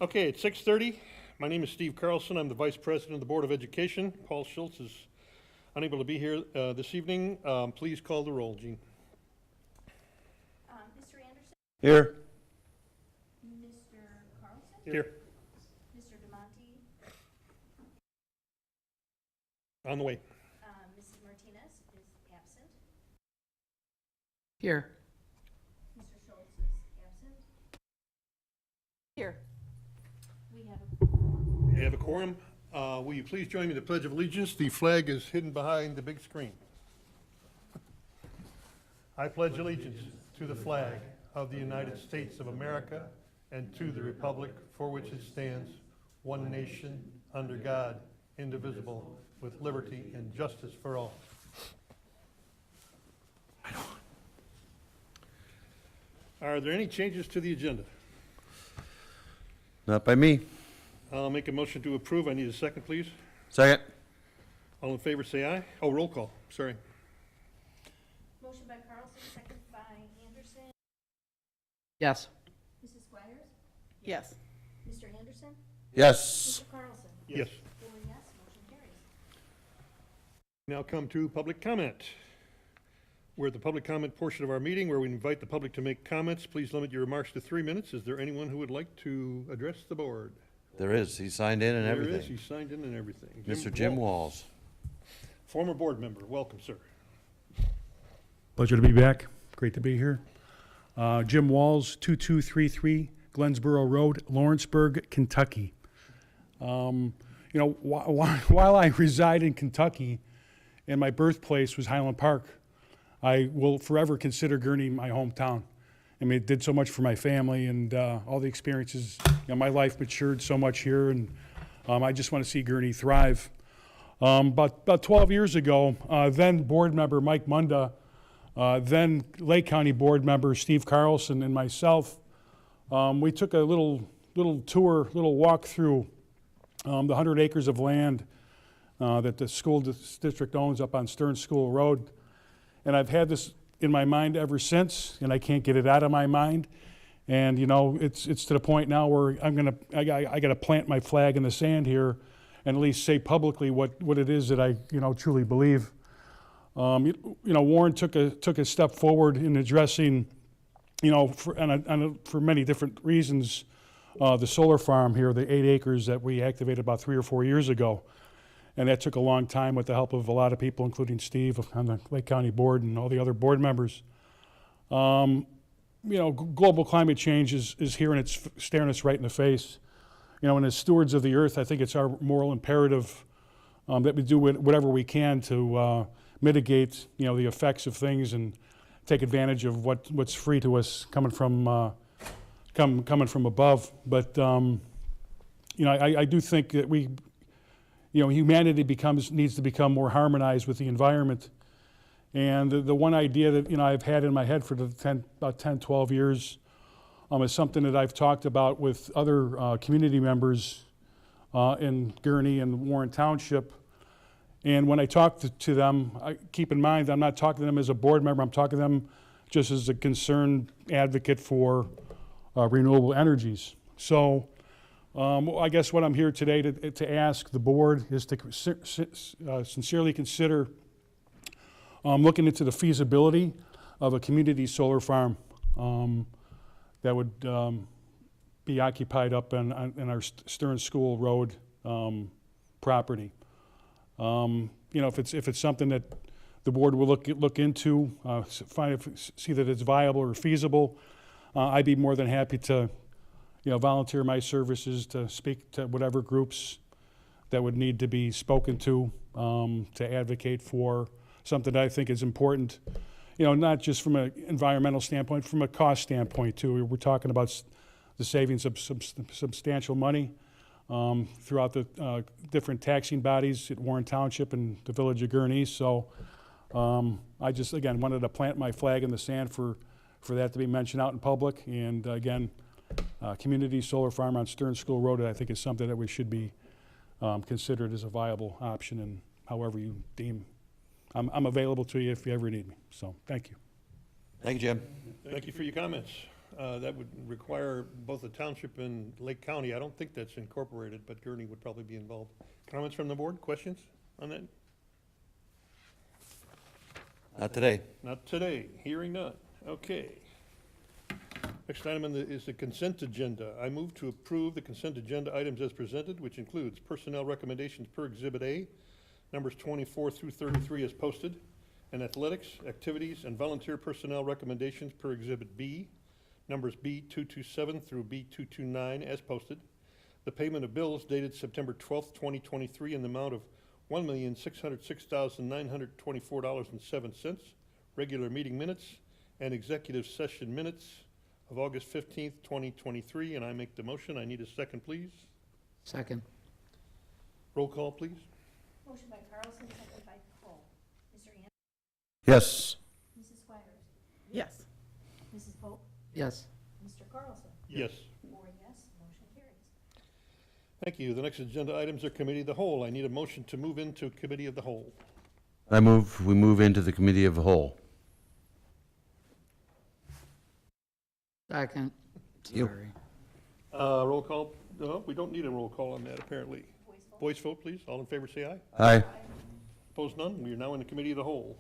Okay, it's 6:30. My name is Steve Carlson. I'm the Vice President of the Board of Education. Paul Schultz is unable to be here this evening. Please call the roll, Jean. Mr. Anderson? Here. Mr. Carlson? Here. Mr. DeMonte? On the way. Mrs. Martinez is absent. Here. Mr. Schultz is absent. Here. We have We have a quorum. Will you please join me in the Pledge of Allegiance? The flag is hidden behind the big screen. I pledge allegiance to the flag of the United States of America and to the republic for which it stands, one nation, under God, indivisible, with liberty and justice for all. Are there any changes to the agenda? Not by me. I'll make a motion to approve. I need a second, please. Second. All in favor, say aye. Oh, roll call, sorry. motion by Carlson, second by Anderson. Yes. Mrs. Squires? Yes. Mr. Anderson? Yes. Mr. Carlson? Yes. 4 yes, motion carries. Now come to public comment. We're at the public comment portion of our meeting where we invite the public to make comments. Please limit your remarks to 3 minutes. Is there anyone who would like to address the board? There is. He signed in and There is. everything. He signed in and everything. Mr. Jim Walls. Former board member. Welcome, sir. Pleasure to be back. Great to be here. Jim Walls, 2233 Glensboro Road, Lawrenceburg, Kentucky. While I reside in Kentucky, and my birthplace was Highland Park, I will forever consider Gurnee my hometown. I mean, it did so much for my family and all the experiences. My life matured so much here, and I just want to see Gurnee thrive. About 12 years ago, then board member Mike Munda, then Lake County board member Steve Carlson, and myself, we took a little tour, little walk through the 100 acres of land that the school district owns up on Stearns School Road. And I've had this in my mind ever since, and I can't get it out of my mind. And it's to the point now where I gotta plant my flag in the sand here, and at least say publicly what it is that I truly believe. Warren took a step forward in addressing, for many different reasons, the solar farm here, the 8 acres that we activated about 3 or 4 years ago. And that took a long time with the help of a lot of people, including Steve on the Lake County board and all the other board members. Global climate change is here and it's staring us right in the face. And as stewards of the earth, I think it's our moral imperative that we do whatever we can to mitigate, the effects of things and take advantage of what's free to us coming from above. But I do think that humanity needs to become more harmonized with the environment. And the one idea that I've had in my head for about 10, 12 years is something that I've talked about with other community members in Gurnee and Warren Township. And when I talk to them, keep in mind I'm not talking to them as a board member. I'm talking to them just as a concerned advocate for renewable energies. So I guess what I'm here today to ask the board is to sincerely consider looking into the feasibility of a community solar farm that would be occupied up in our Stearns School Road property. If it's something that the board will look into, see that it's viable or feasible, I'd be more than happy to volunteer my services to speak to whatever groups that would need to be spoken to advocate for something that I think is important, not just from an environmental standpoint, from a cost standpoint too. We're talking about the savings of substantial money throughout the different taxing bodies at Warren Township and the village of Gurnee. So I just, again, wanted to plant my flag in the sand for that to be mentioned out in public. And again, community solar farm on Stearns School Road, I think is something that we should be considered as a viable option, and however you deem. I'm available to you if you ever need me. So thank you. Thank you, Jim. Thank you for your comments. That would require both the township and Lake County. I don't think that's incorporated, but Gurney would probably be involved. Comments from the board? Questions on that? Not today. Not today. Hearing none. Okay. Next item is the consent agenda. I move to approve the consent agenda items as presented, which includes personnel recommendations per Exhibit A, numbers 24 through 33 as posted, and athletics, activities, and volunteer personnel recommendations per Exhibit B, numbers B227 through B229 as posted. The payment of bills dated September 12th, 2023 in the amount of $1,606,924.07, regular meeting minutes, and executive session minutes of August 15th, 2023, and I make the motion. I need a second, please. Second. Roll call, please. Motion by Carlson, second by Cole. Mr. Anderson? Yes. Mrs. Squires? Yes. Mrs. Pope? Yes. Mr. Carlson? Yes. 4 yes, motion carries. Thank you. The next agenda items are Committee of the Whole. I need a motion to move into Committee of the Whole. We move into the committee of the whole. Second. You. Sorry. Roll call. No, we don't need a roll call on that, apparently. Voice vote, please. All in favor, say aye. Aye. Opposed, none. We are now in the Committee of the Whole.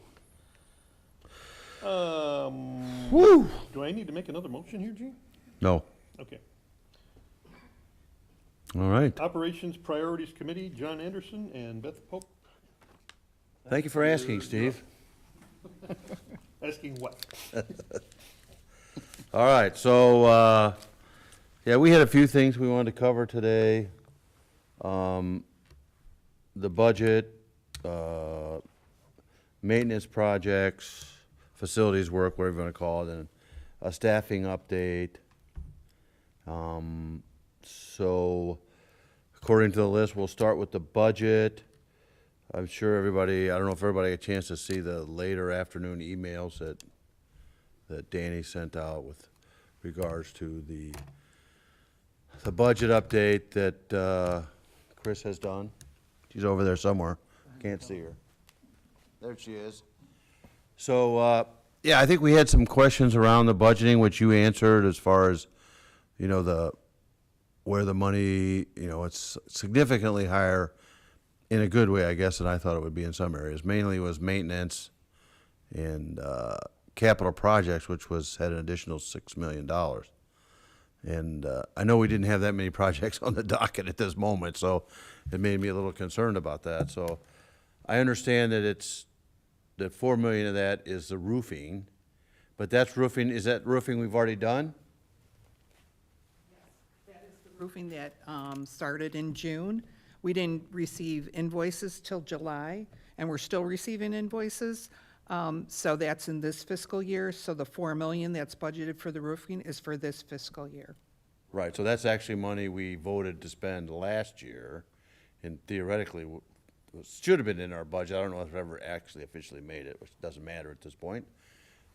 Woo! Do I need to make another motion here, Gene? No. Okay. All right. Operations Priorities Committee, John Anderson and Beth Pope. Thank you for asking, Steve. Asking what? All right, so, yeah, we had a few things we wanted to cover today. The budget, maintenance projects, facilities work, whatever you want to call it, and a staffing update. So, according to the list, we'll start with the budget. I'm sure everybody, I don't know if everybody got a chance to see the later afternoon emails that Danny sent out with regards to the budget update that Chris has done. She's over there somewhere. Can't see her. There she is. So, yeah, I think we had some questions around the budgeting, which you answered as far as, you know, where the money, you know, it's significantly higher in a good way, I guess, than I thought it would be in some areas. Mainly was maintenance and capital projects, which had an additional $6 million. And I know we didn't have that many projects on the docket at this moment, so it made me a little concerned about that. So I understand that that $4 million of that is the roofing, but that's roofing, is that roofing we've already done? Roofing that started in June. We didn't receive invoices till July, and we're still receiving invoices. So that's in this fiscal year. So the $4 million that's budgeted for the roofing is for this fiscal year. Right, so that's actually money we voted to spend last year, and theoretically, should have been in our budget. I don't know if we ever actually officially made it, which doesn't matter at this point.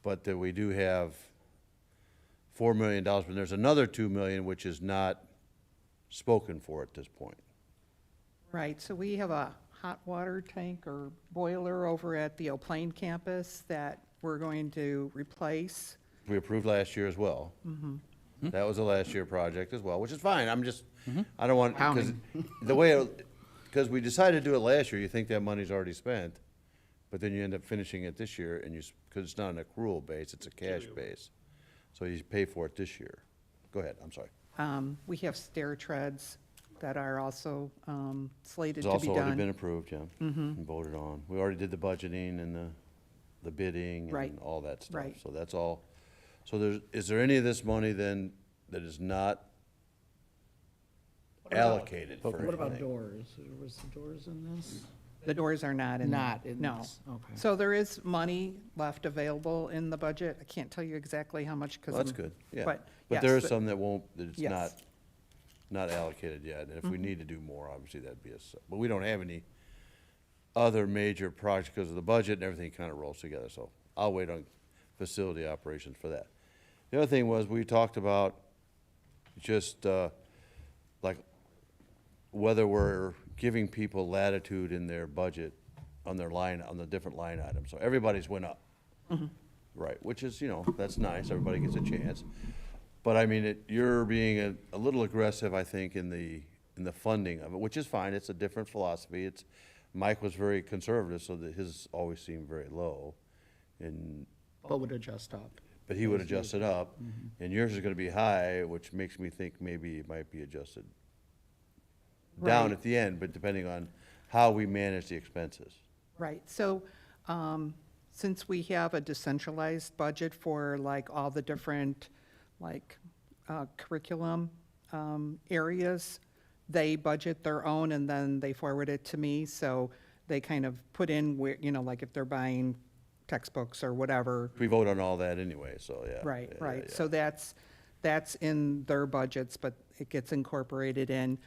But that we do have $4 million, but there's another $2 million which is not spoken for at this point. Right, so we have a hot water tank or boiler over at the O'Plain campus that we're going to replace. We approved last year as well. That was a last year project as well, which is fine. I'm just, I don't want, because the way, because we decided to do it last year, you think that money's already spent, but then you end up finishing it this year, and because it's not an accrual base, it's a cash base. So you pay for it this year. Go ahead, I'm sorry. We have stair treads that are also slated It's to be also done. already been approved, yeah, and voted on. We already did the budgeting and the bidding Right. and all that stuff. Right. So that's all. So is there any of this money then that is not allocated for anything? What about doors? Was the doors in this? The doors are not in. Not in No. this, okay. So there is money left available in the budget. I can't tell you exactly how much because. Well, that's good, yeah. But, But there yes, is some that won't, that it's Yes. not allocated yet. And if we need to do more, obviously that'd be but we don't have any other major projects because of the budget and everything kind of rolls together. So I'll wait on facility operations for that. The other thing was, we talked about just, like, whether we're giving people latitude in their budget on the different line items. So everybody's went up. Right, which is, you know, that's nice, everybody gets a chance. But I mean, you're being a little aggressive, I think, in the funding of it, which is fine. It's a different philosophy. Mike was very conservative, so that his always seemed very low. But would adjust up. But he would adjust it up, and yours is gonna be high, which makes me think maybe it might be adjusted down Right. at the end, but depending on how we manage the expenses. Right, so, since we have a decentralized budget for like all the different, like, curriculum, areas, they budget their own and then they forward it to me, so they kind of put in where, you know, like if they're buying textbooks or whatever. We vote on all that anyway, so yeah. Right, Yeah, yeah, right, yeah. so that's in their budgets, but it gets incorporated in.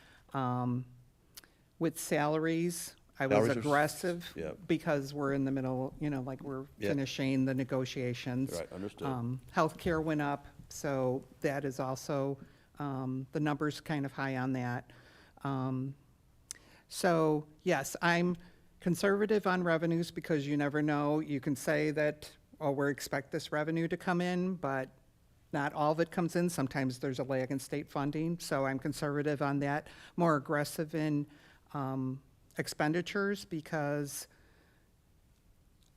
With salaries, I was Salaries are aggressive yeah. because we're in the middle, you know, like we're Yeah. finishing the negotiations. Right, understood. Healthcare went up, so that is also, the number's kind of high on that. So, yes, I'm conservative on revenues because you never know. You can say that, oh, we expect this revenue to come in, but not all of it comes in. Sometimes there's a lag in state funding, so I'm conservative on that. More aggressive in expenditures because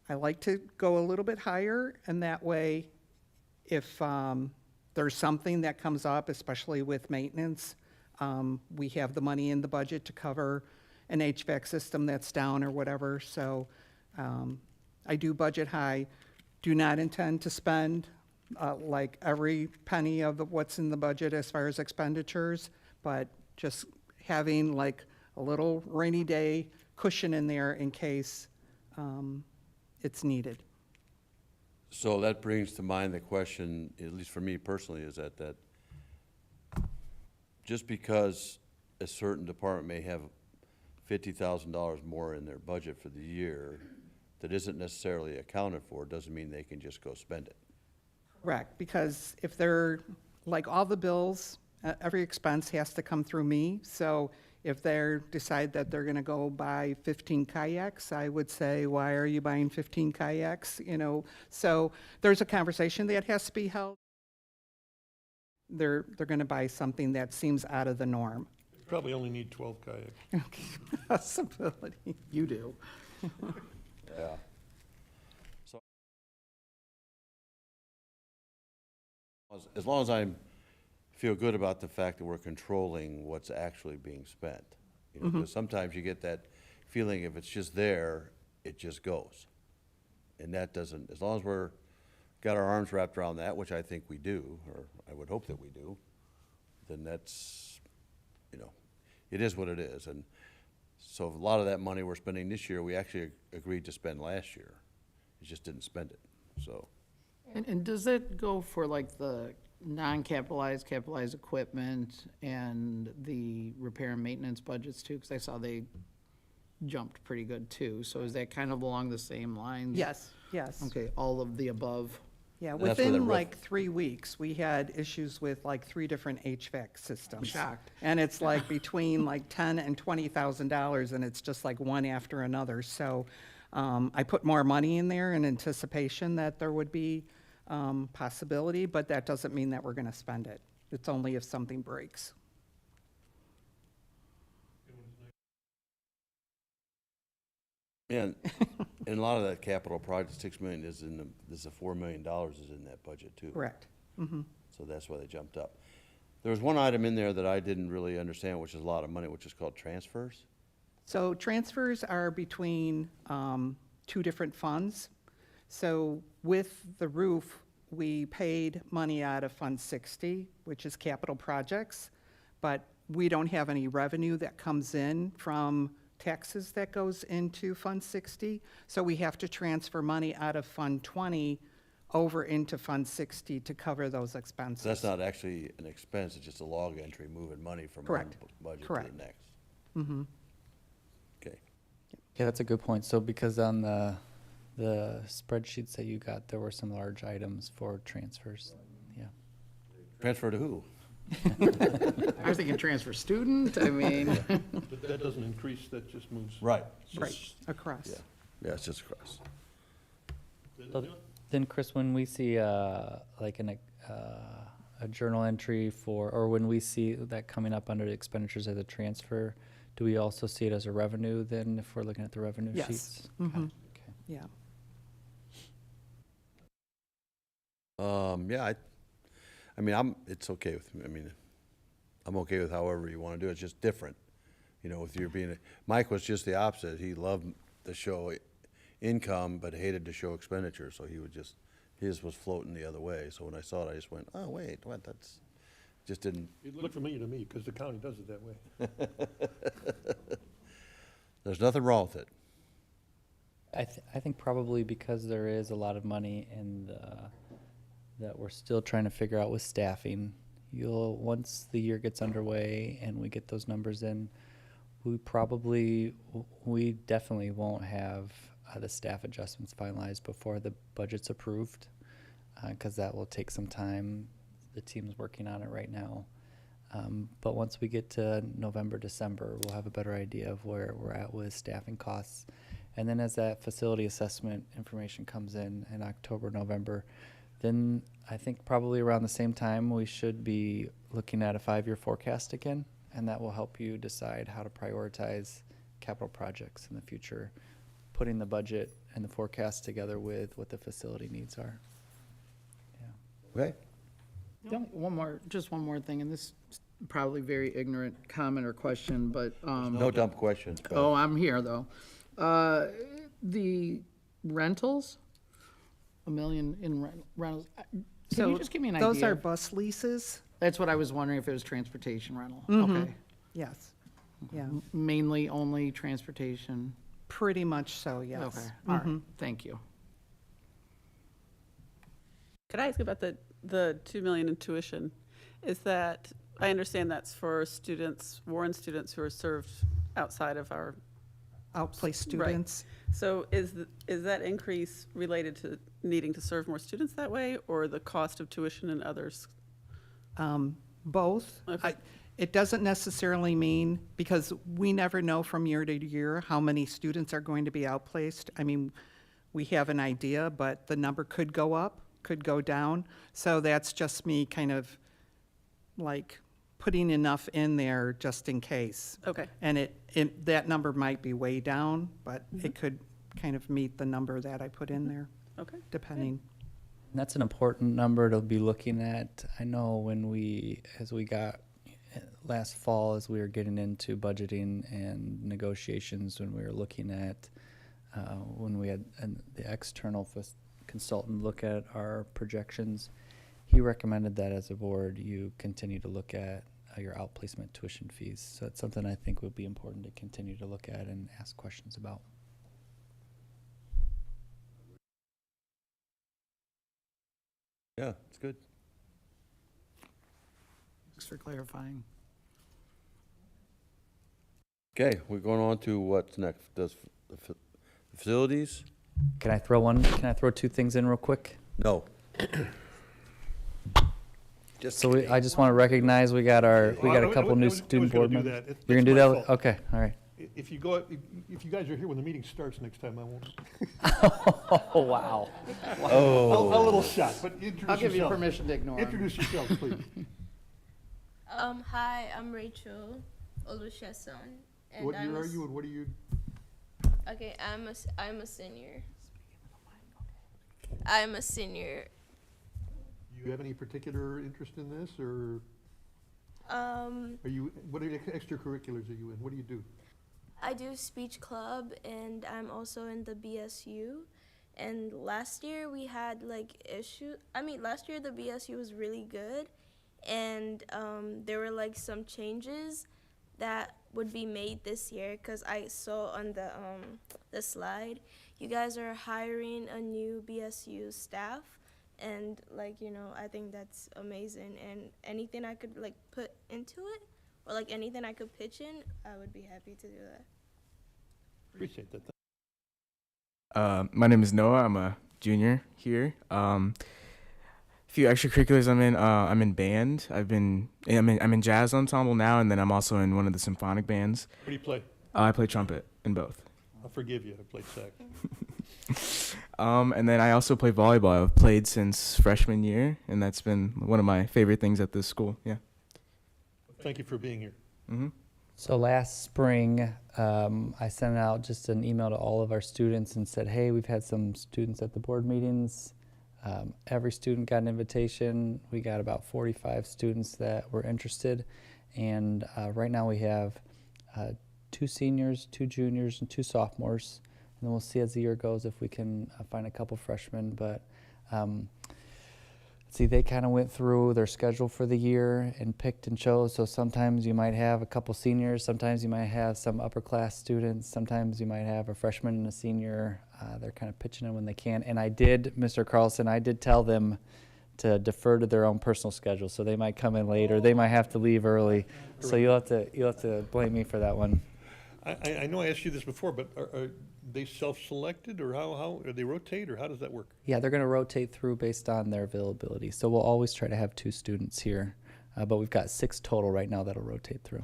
I like to go a little bit higher, and that way, if there's something that comes up, especially with maintenance, we have the money in the budget to cover an HVAC system that's down or whatever. So I do budget high, do not intend to spend like every penny of what's in the budget as far as expenditures, but just having like a little rainy day cushion in there in case it's needed. So that brings to mind the question, at least for me personally, is that just because a certain department may have $50,000 more in their budget for the year that isn't necessarily accounted for, doesn't mean they can just go spend it. Correct, because if they're, like all the bills, every expense has to come through me. So if they decide that they're gonna go buy 15 kayaks, I would say, why are you buying 15 kayaks? You know, so there's a conversation that has to be held. They're gonna buy something that seems out of the norm. Probably only need 12 kayaks. Possibility. You do. Yeah. So as long as I feel good about the fact that we're controlling what's actually being spent, you know, because sometimes you get that feeling if it's just there, it just goes. And that doesn't, as long as we're, got our arms wrapped around that, which I think we do, or I would hope that we do, then that's, you know, it is what it is. And so a lot of that money we're spending this year, we actually agreed to spend last year. We just didn't spend it, so. And does it go for like the non-capitalized, capitalized equipment and the repair and maintenance budgets too? Because I saw they jumped pretty good too. So is that kind of along the same lines? Yes, yes. Okay, all of the above. Yeah, That's where the within roof- like 3 weeks, we had issues with like 3 different HVAC systems. Shocked. And it's like between like $10,000 and $20,000, and it's just like one after another. So I put more money in there in anticipation that there would be possibility, but that doesn't mean that we're going to spend it. It's only if something breaks. And a lot of that capital project, 6 million is in the, this is $4 million is in that budget too. Correct. So that's why they jumped up. There was one item in there that I didn't really understand, which is a lot of money, which is called transfers. So transfers are between 2 different funds. So with the roof, we paid money out of Fund 60, which is capital projects, but we don't have any revenue that comes in from taxes that goes into Fund 60. So we have to transfer money out of Fund 20 over into Fund 60 to cover those expenses. So that's not actually an expense, it's just a log entry moving money from one Correct. budget to Correct. the next. Okay. Yeah, that's a good point. So because on the spreadsheets that you got, there were some large items for transfers. Yeah. Transfer to who? I was thinking transfer student, I mean. But that doesn't increase, that just moves. Right. Right, across. Yeah, yeah, it's just across. So then, Chris, when we see like a journal entry for, or when we see that coming up under the expenditures as a transfer, do we also see it as a revenue then if we're looking at the revenue Yes. sheets? Mhm. Okay. Yeah. Yeah, I mean, it's okay with me. I mean, I'm okay with however you want to do it. It's just different. You know, with your being, Mike was just the opposite. He loved to show income, but hated to show expenditure. So he would just, his was floating the other way. So when I saw it, I just went, oh, wait, what, just didn't. It looked familiar to me, because the county does it that way. There's nothing wrong with it. I think probably because there is a lot of money and that we're still trying to figure out with staffing. Once the year gets underway and we get those numbers in, we definitely won't have the staff adjustments finalized before the budget's approved, because that will take some time. The team's working on it right now. But once we get to November, December, we'll have a better idea of where we're at with staffing costs. And then as that facility assessment information comes in October, November, then I think probably around the same time, we should be looking at a 5-year forecast again, and that will help you decide how to prioritize capital projects in the future, putting the budget and the forecast together with what the facility needs are. Yeah. Okay? Just one more thing, and this is probably very ignorant comment or question, but, No dumb questions. Beth. oh, I'm here, though. The rentals, $1 million in rentals. Can So you just give me an idea? those are bus leases? That's what I was wondering, if it was transportation rental. Mhm. Okay. Yes. Yeah, Mainly only transportation. pretty much so, yes. Okay, all right, Mhm. thank you. Could I ask about the 2 million in tuition? Is that, I understand that's for students, Warren students who are served outside of our, Outplaced students. so is that increase related to needing to serve more students that way, or the cost of tuition in others? Both. Okay. It doesn't necessarily mean, because we never know from year to year how many students are going to be outplaced. I mean, we have an idea, but the number could go up, could go down. So that's just me kind of like putting enough in there just in case. Okay, And that number might be way down, but it could kind of meet the number that I put in there, okay. depending. And that's an important number to be looking at. I know as we got last fall, as we were getting into budgeting and negotiations, when we were looking at, when we had the external consultant look at our projections, he recommended that as a board, you continue to look at your outplacement tuition fees. So it's something I think would be important to continue to look at and ask questions about. Yeah, it's good. Thanks for clarifying. Okay, we're going on to what's next. Does facilities? Can I throw two things in real quick? No. Just So I just want to recognize we got a couple new student board members. members. You're gonna do that? Okay, all right. If you go, if you guys are here when the meeting starts next time, I won't. Oh, wow. A little shot, but introduce I'll give you yourself. permission to ignore him. Introduce yourself, please. Hi, I'm Rachel Olusegun. And What year are you and what do you? Okay, I'm a senior. I'm a senior. Do you have any particular interest in this, or are you, what are the extracurriculars are you in? What do you do? I do speech club, and I'm also in the BSU. And last year we had last year the BSU was really good, and there were like some changes that would be made this year, because I saw on the slide, you guys are hiring a new BSU staff, and I think that's amazing, and anything I could put into it, or anything I could pitch in, I would be happy to do that. Appreciate that. My name is Noah. I'm a junior here. Few extracurriculars I'm in band. I'm in jazz ensemble now, and then I'm also in one of the symphonic bands. What do you play? I play trumpet in both. I forgive you, I played sax. And then I also play volleyball. I've played since freshman year, and that's been one of my favorite things at this school. Yeah. Thank you for being here. Mm-hmm. So last spring, I sent out just an email to all of our students and said, hey, we've had some students at the board meetings. Every student got an invitation. We got about 45 students that were interested. And right now we have 2 seniors, 2 juniors, and 2 sophomores. And then we'll see as the year goes if we can find a couple freshmen. But see, they kind of went through their schedule for the year and picked and chose. So sometimes you might have a couple seniors, sometimes you might have some upper class students, sometimes you might have a freshman and a senior. They're kind of pitching in when they can. And I did, Mr. Carlson, I did tell them to defer to their own personal schedule. So they might come in late or they might have to leave early. So you'll have to blame me for that one. I know I asked you this before, but are they self-selected, or how do they rotate, or how does that work? Yeah, they're going to rotate through based on their availability. So we'll always try to have 2 students here, but we've got 6 total right now that'll rotate through.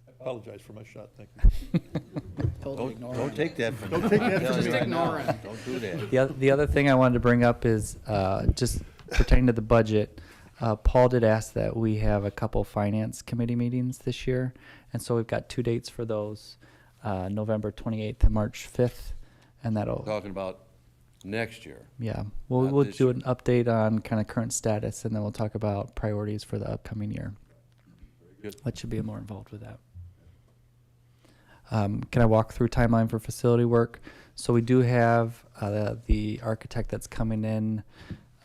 I apologize for my shot, thank you. Don't take that from me. Don't take that from Just me. ignore him. Don't do that. The other thing I wanted to bring up is just pertaining to the budget. Paul did ask that we have a couple finance committee meetings this year, and so we've got 2 dates for those, November 28th and March 5th, and that'll, Talking about next year. yeah, Not we'll this do year. an update on kind of current status, and then we'll talk about priorities for the upcoming year. Good. What should be more involved with that? Can I walk through timeline for facility work? So we do have the architect that's coming in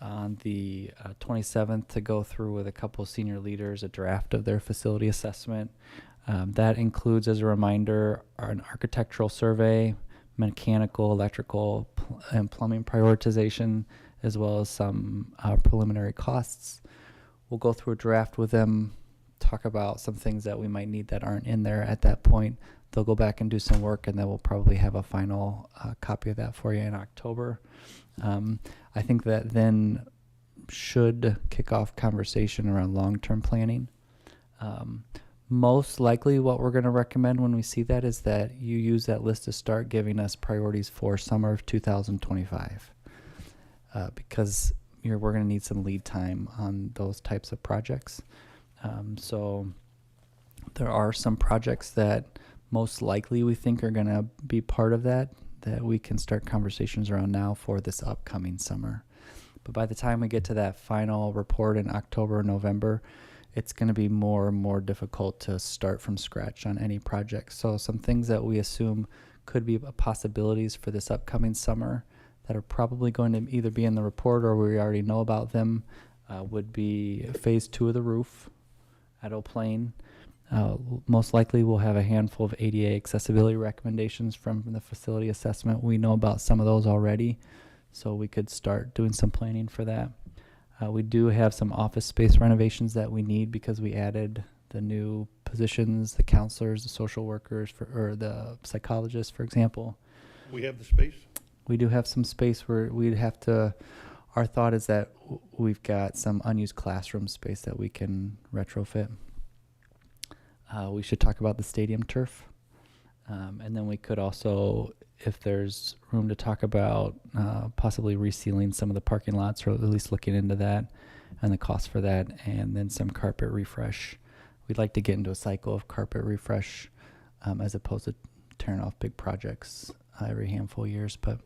on the 27th to go through with a couple of senior leaders a draft of their facility assessment. That includes, as a reminder, an architectural survey, mechanical, electrical, and plumbing prioritization, as well as some preliminary costs. We'll go through a draft with them, talk about some things that we might need that aren't in there at that point. They'll go back and do some work, and then we'll probably have a final copy of that for you in October. I think that then should kick off conversation around long-term planning. Most likely what we're going to recommend when we see that is that you use that list to start giving us priorities for summer of 2025, because we're going to need some lead time on those types of projects. So there are some projects that most likely we think are going to be part of that we can start conversations around now for this upcoming summer. But by the time we get to that final report in October or November, it's going to be more and more difficult to start from scratch on any project. So some things that we assume could be possibilities for this upcoming summer that are probably going to either be in the report or we already know about them would be phase 2 of the roof at Eau Plaine. Most likely we'll have a handful of ADA accessibility recommendations from the facility assessment. We know about some of those already, so we could start doing some planning for that. We do have some office space renovations that we need because we added the new positions, the counselors, the social workers, or the psychologists, for example. We have the space? We do have some space where we'd have to, our thought is that we've got some unused classroom space that we can retrofit. We should talk about the stadium turf. And then we could also, if there's room to talk about possibly resealing some of the parking lots, or at least looking into that and the cost for that, and then some carpet refresh. We'd like to get into a cycle of carpet refresh as opposed to tearing off big projects every handful of years. But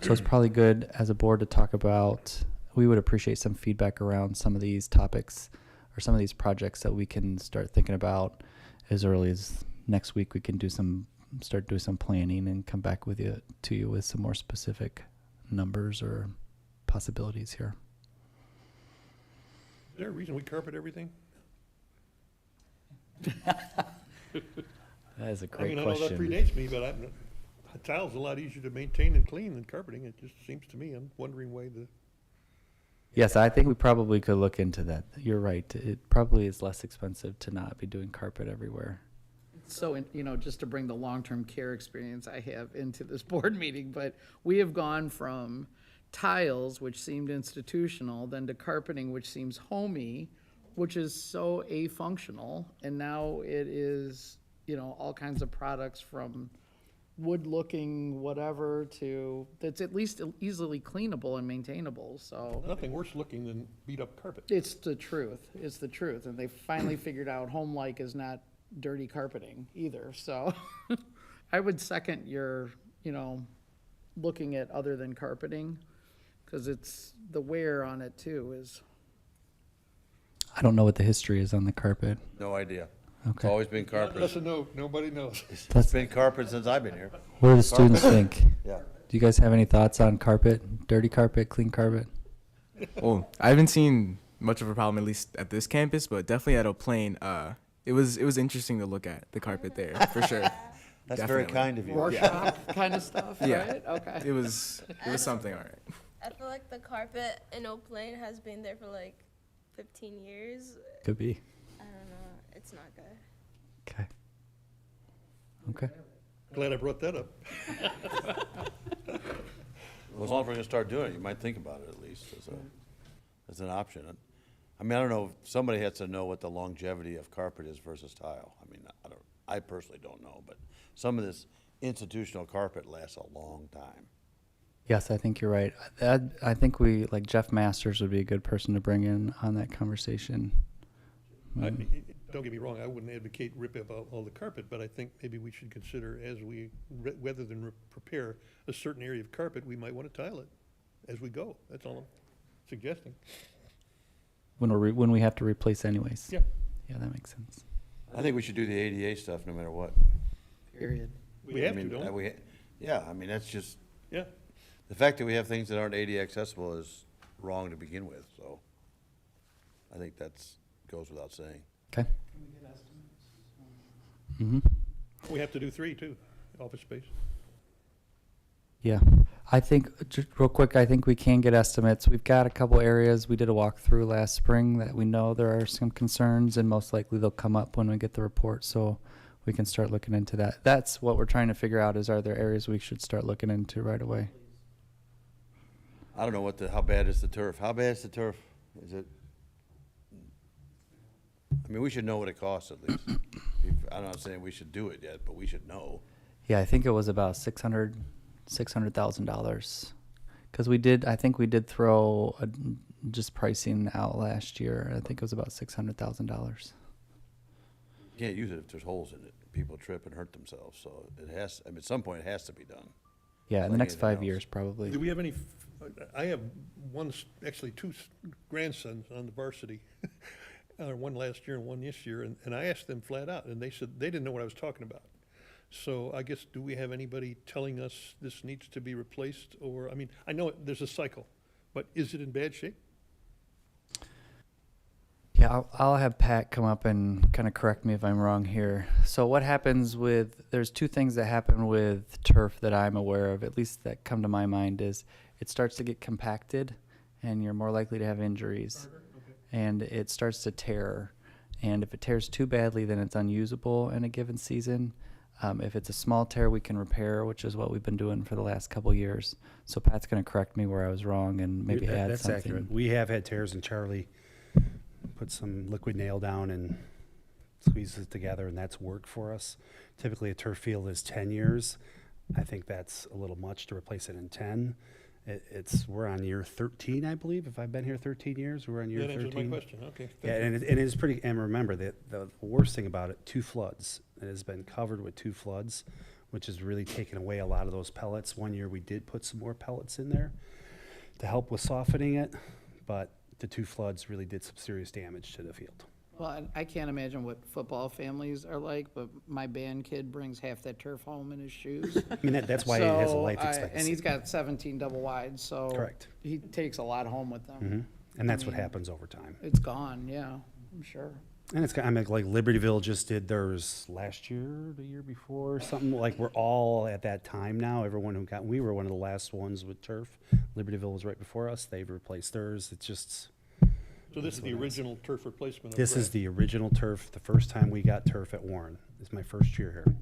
so it's probably good as a board to talk about. We would appreciate some feedback around some of these topics or some of these projects that we can start thinking about as early as next week. We can start doing some planning and come back to you with some more specific numbers or possibilities here. Is there a reason we carpet everything? That is a great I question. know that predates me, but a tile's a lot easier to maintain and clean than carpeting. It just seems to me. I'm wondering why the... Yes, I think we probably could look into that. You're right. It probably is less expensive to not be doing carpet everywhere. So, just to bring the long-term care experience I have into this board meeting, but we have gone from tiles, which seemed institutional, then to carpeting, which seems homey, which is so afunctional, and now it is, all kinds of products from wood-looking whatever to, that's at least easily cleanable and maintainable, so. Nothing worse looking than beat-up carpet. It's the truth, and they finally figured out home-like is not dirty carpeting either, so. I would second your, looking at other than carpeting, because it's, the wear on it too is. I don't know what the history is on the carpet. No idea. It's Okay. always been carpet. Yes or no, nobody knows. It's been carpet since I've been here. What do the students think? Yeah. Do you guys have any thoughts on carpet? Dirty carpet, clean carpet? Well, I haven't seen much of a problem, at least at this campus, but definitely at O'Plain. It was interesting to look at the carpet there for sure. That's very Definitely. kind of you. Workshop kind of stuff, Yeah. right? Okay. It was something, all right. I feel like the carpet in O'Plain has been there for like 15 years. Could be. I don't know. It's not good. Okay. Okay. Glad I brought that up. Well, as long as we're gonna start doing it, you might think about it at least as an option. I mean, I don't know, somebody has to know what the longevity of carpet is versus tile. I mean, I personally don't know, but some of this institutional carpet lasts a long time. Yes, I think you're right. I think like Jeff Masters would be a good person to bring in on that conversation. Don't get me wrong, I wouldn't advocate rip about all the carpet, but I think maybe we should consider as we, rather than prepare a certain area of carpet, we might want to tile it as we go. That's all I'm suggesting. When we have to replace anyways. Yeah. Yeah, that makes sense. I think we should do the ADA stuff no matter what. Period. We have I mean, to, don't we? Yeah, I mean, that's just, Yeah. the fact that we have things that aren't ADA accessible is wrong to begin with, so I think that's, goes without saying. Okay. Mm-hmm. We have to do 3 too, office space. Yeah, I think, just real quick, I think we can get estimates. We've got a couple areas, we did a walkthrough last spring that we know there are some concerns, and most likely they'll come up when we get the report, so we can start looking into that. That's what we're trying to figure out, is are there areas we should start looking into right away? I don't know how bad is the turf? How bad is the turf? Is it? I mean, we should know what it costs at least. I'm not saying we should do it yet, but we should know. Yeah, I think it was about $600,000. Because I think we did throw just pricing out last year. I think it was about $600,000. You can't use it if there's holes in it. People trip and hurt themselves, so it has, I mean, at some point it has to be done. Yeah, in the Like next anything 5 else. years probably. Do we have any, I have actually 2 grandsons on the varsity. One last year and one this year, and I asked them flat out, and they said they didn't know what I was talking about. So I guess, do we have anybody telling us this needs to be replaced? Or, I mean, I know there's a cycle, but is it in bad shape? Yeah, I'll have Pat come up and kind of correct me if I'm wrong here. So what happens there's 2 things that happen with turf that I'm aware of, at least that come to my mind, is it starts to get compacted and you're more likely to have injuries. And it starts to tear. And if it tears too badly, then it's unusable in a given season. If it's a small tear, we can repair, which is what we've been doing for the last couple years. So Pat's going to correct me where I was wrong and maybe add That's something. accurate. We have had tears, and Charlie put some liquid nail down and squeezes it together, and that's worked for us. Typically, a turf field is 10 years. I think that's a little much to replace it in 10. We're on year 13, I believe. If I've been here 13 years, we're on year 13. That answers my question, okay. Yeah, and it is pretty, and remember that the worst thing about it, 2 floods. It has been covered with 2 floods, which has really taken away a lot of those pellets. One year we did put some more pellets in there to help with softening it, but the 2 floods really did some serious damage to the field. Well, I can't imagine what football families are like, but my band kid brings half that turf home in his shoes. I mean, that's why it has a life So, expectancy. and he's got 17 double wides, so. Correct. He takes a lot home with them. Mhm. And that's what mean, happens over time. It's gone, yeah, I'm sure. And it's, I mean, like Libertyville just did theirs last year, the year before, something like, we're all at that time now. Everyone we were one of the last ones with turf. Libertyville was right before us. They've replaced theirs. It's just. So this is the original turf replacement? of This is Brad. the original turf. The first time we got turf at Warren. It's my first year here.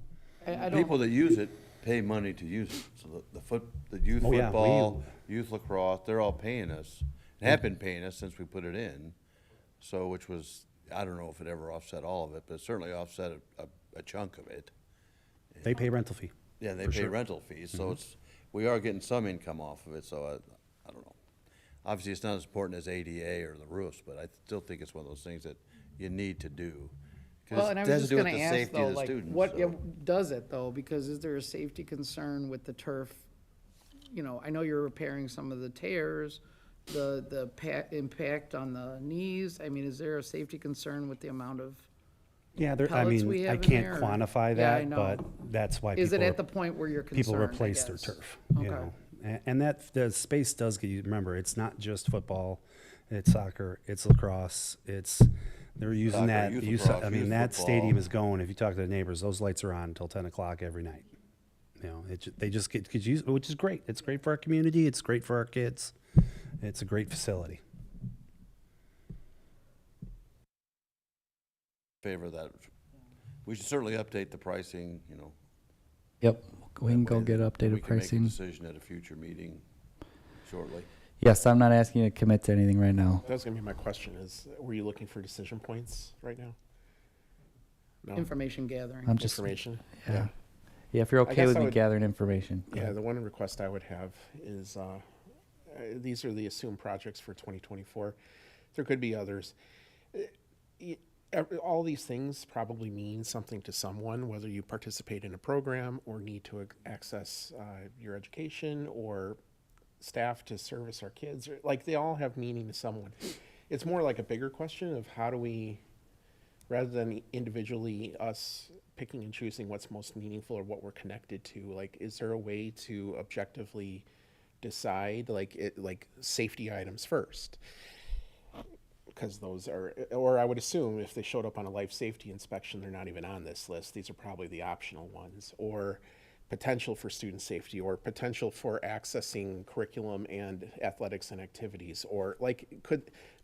I don't, People that use it pay money to use it. So the youth Oh, yeah, football, youth lacrosse, they're all paying us. Have been paying us since we put it in. So, which was, I don't know if it ever offset all of it, but it certainly offset a chunk of it. They pay rental fee. Yeah, they For pay sure. rental fees, so we are getting some income off of it, so I don't know. Obviously, it's not as important as ADA or the roofs, but I still think it's one of those things that you need to do. 'Cause Well, it and I has was to just do with gonna the ask safety though, of the like, students, what, so. does it though? Because is there a safety concern with the turf? You know, I know you're repairing some of the tears, the impact on the knees. I mean, is there a safety concern with the amount of, Yeah, I pellets we mean, I have in can't there, or- quantify Yeah, I that, know. but that's why is it people, at the point where you're people concerned, I replace their guess? turf, Okay. you know? And that, the space does get you, remember, it's not just football, it's soccer, it's lacrosse, they're using Soccer, that, youth lacrosse, I mean, youth that football. stadium is going, if you talk to the neighbors, those lights are on until 10 o'clock every night. You know, they just get used, which is great. It's great for our community, it's great for our kids. It's a great facility. Favor of that. We should certainly update the pricing, you know. Yep, we can that go way get that updated we can make a pricing. decision at a future meeting shortly. Yes, I'm not asking you to commit to anything right now. That was gonna be my question, is, were you looking for decision points right now? No, Information gathering. I'm just, information? yeah. Yeah, if you're I okay guess with I me would- gathering information. go Yeah, ahead. the one request I would have is, these are the assumed projects for 2024. There could be others. All these things probably mean something to someone, whether you participate in a program or need to access your education or staff to service our kids. Like, they all have meaning to someone. It's more like a bigger question of how do we, rather than individually us picking and choosing what's most meaningful or what we're connected to, like, is there a way to objectively decide, like safety items first? Because those are, or I would assume if they showed up on a life safety inspection, they're not even on this list. These are probably the optional ones, or potential for student safety, or potential for accessing curriculum and athletics and activities, or like,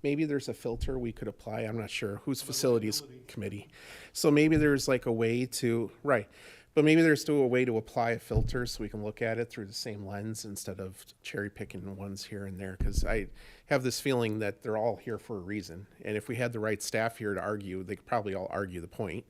maybe there's a filter we could apply. I'm not sure whose facilities committee. So maybe there's like a way to, right. But maybe there's still a way to apply a filter so we can look at it through the same lens instead of cherry picking ones here and there. Because I have this feeling that they're all here for a reason. And if we had the right staff here to argue, they could probably all argue the point.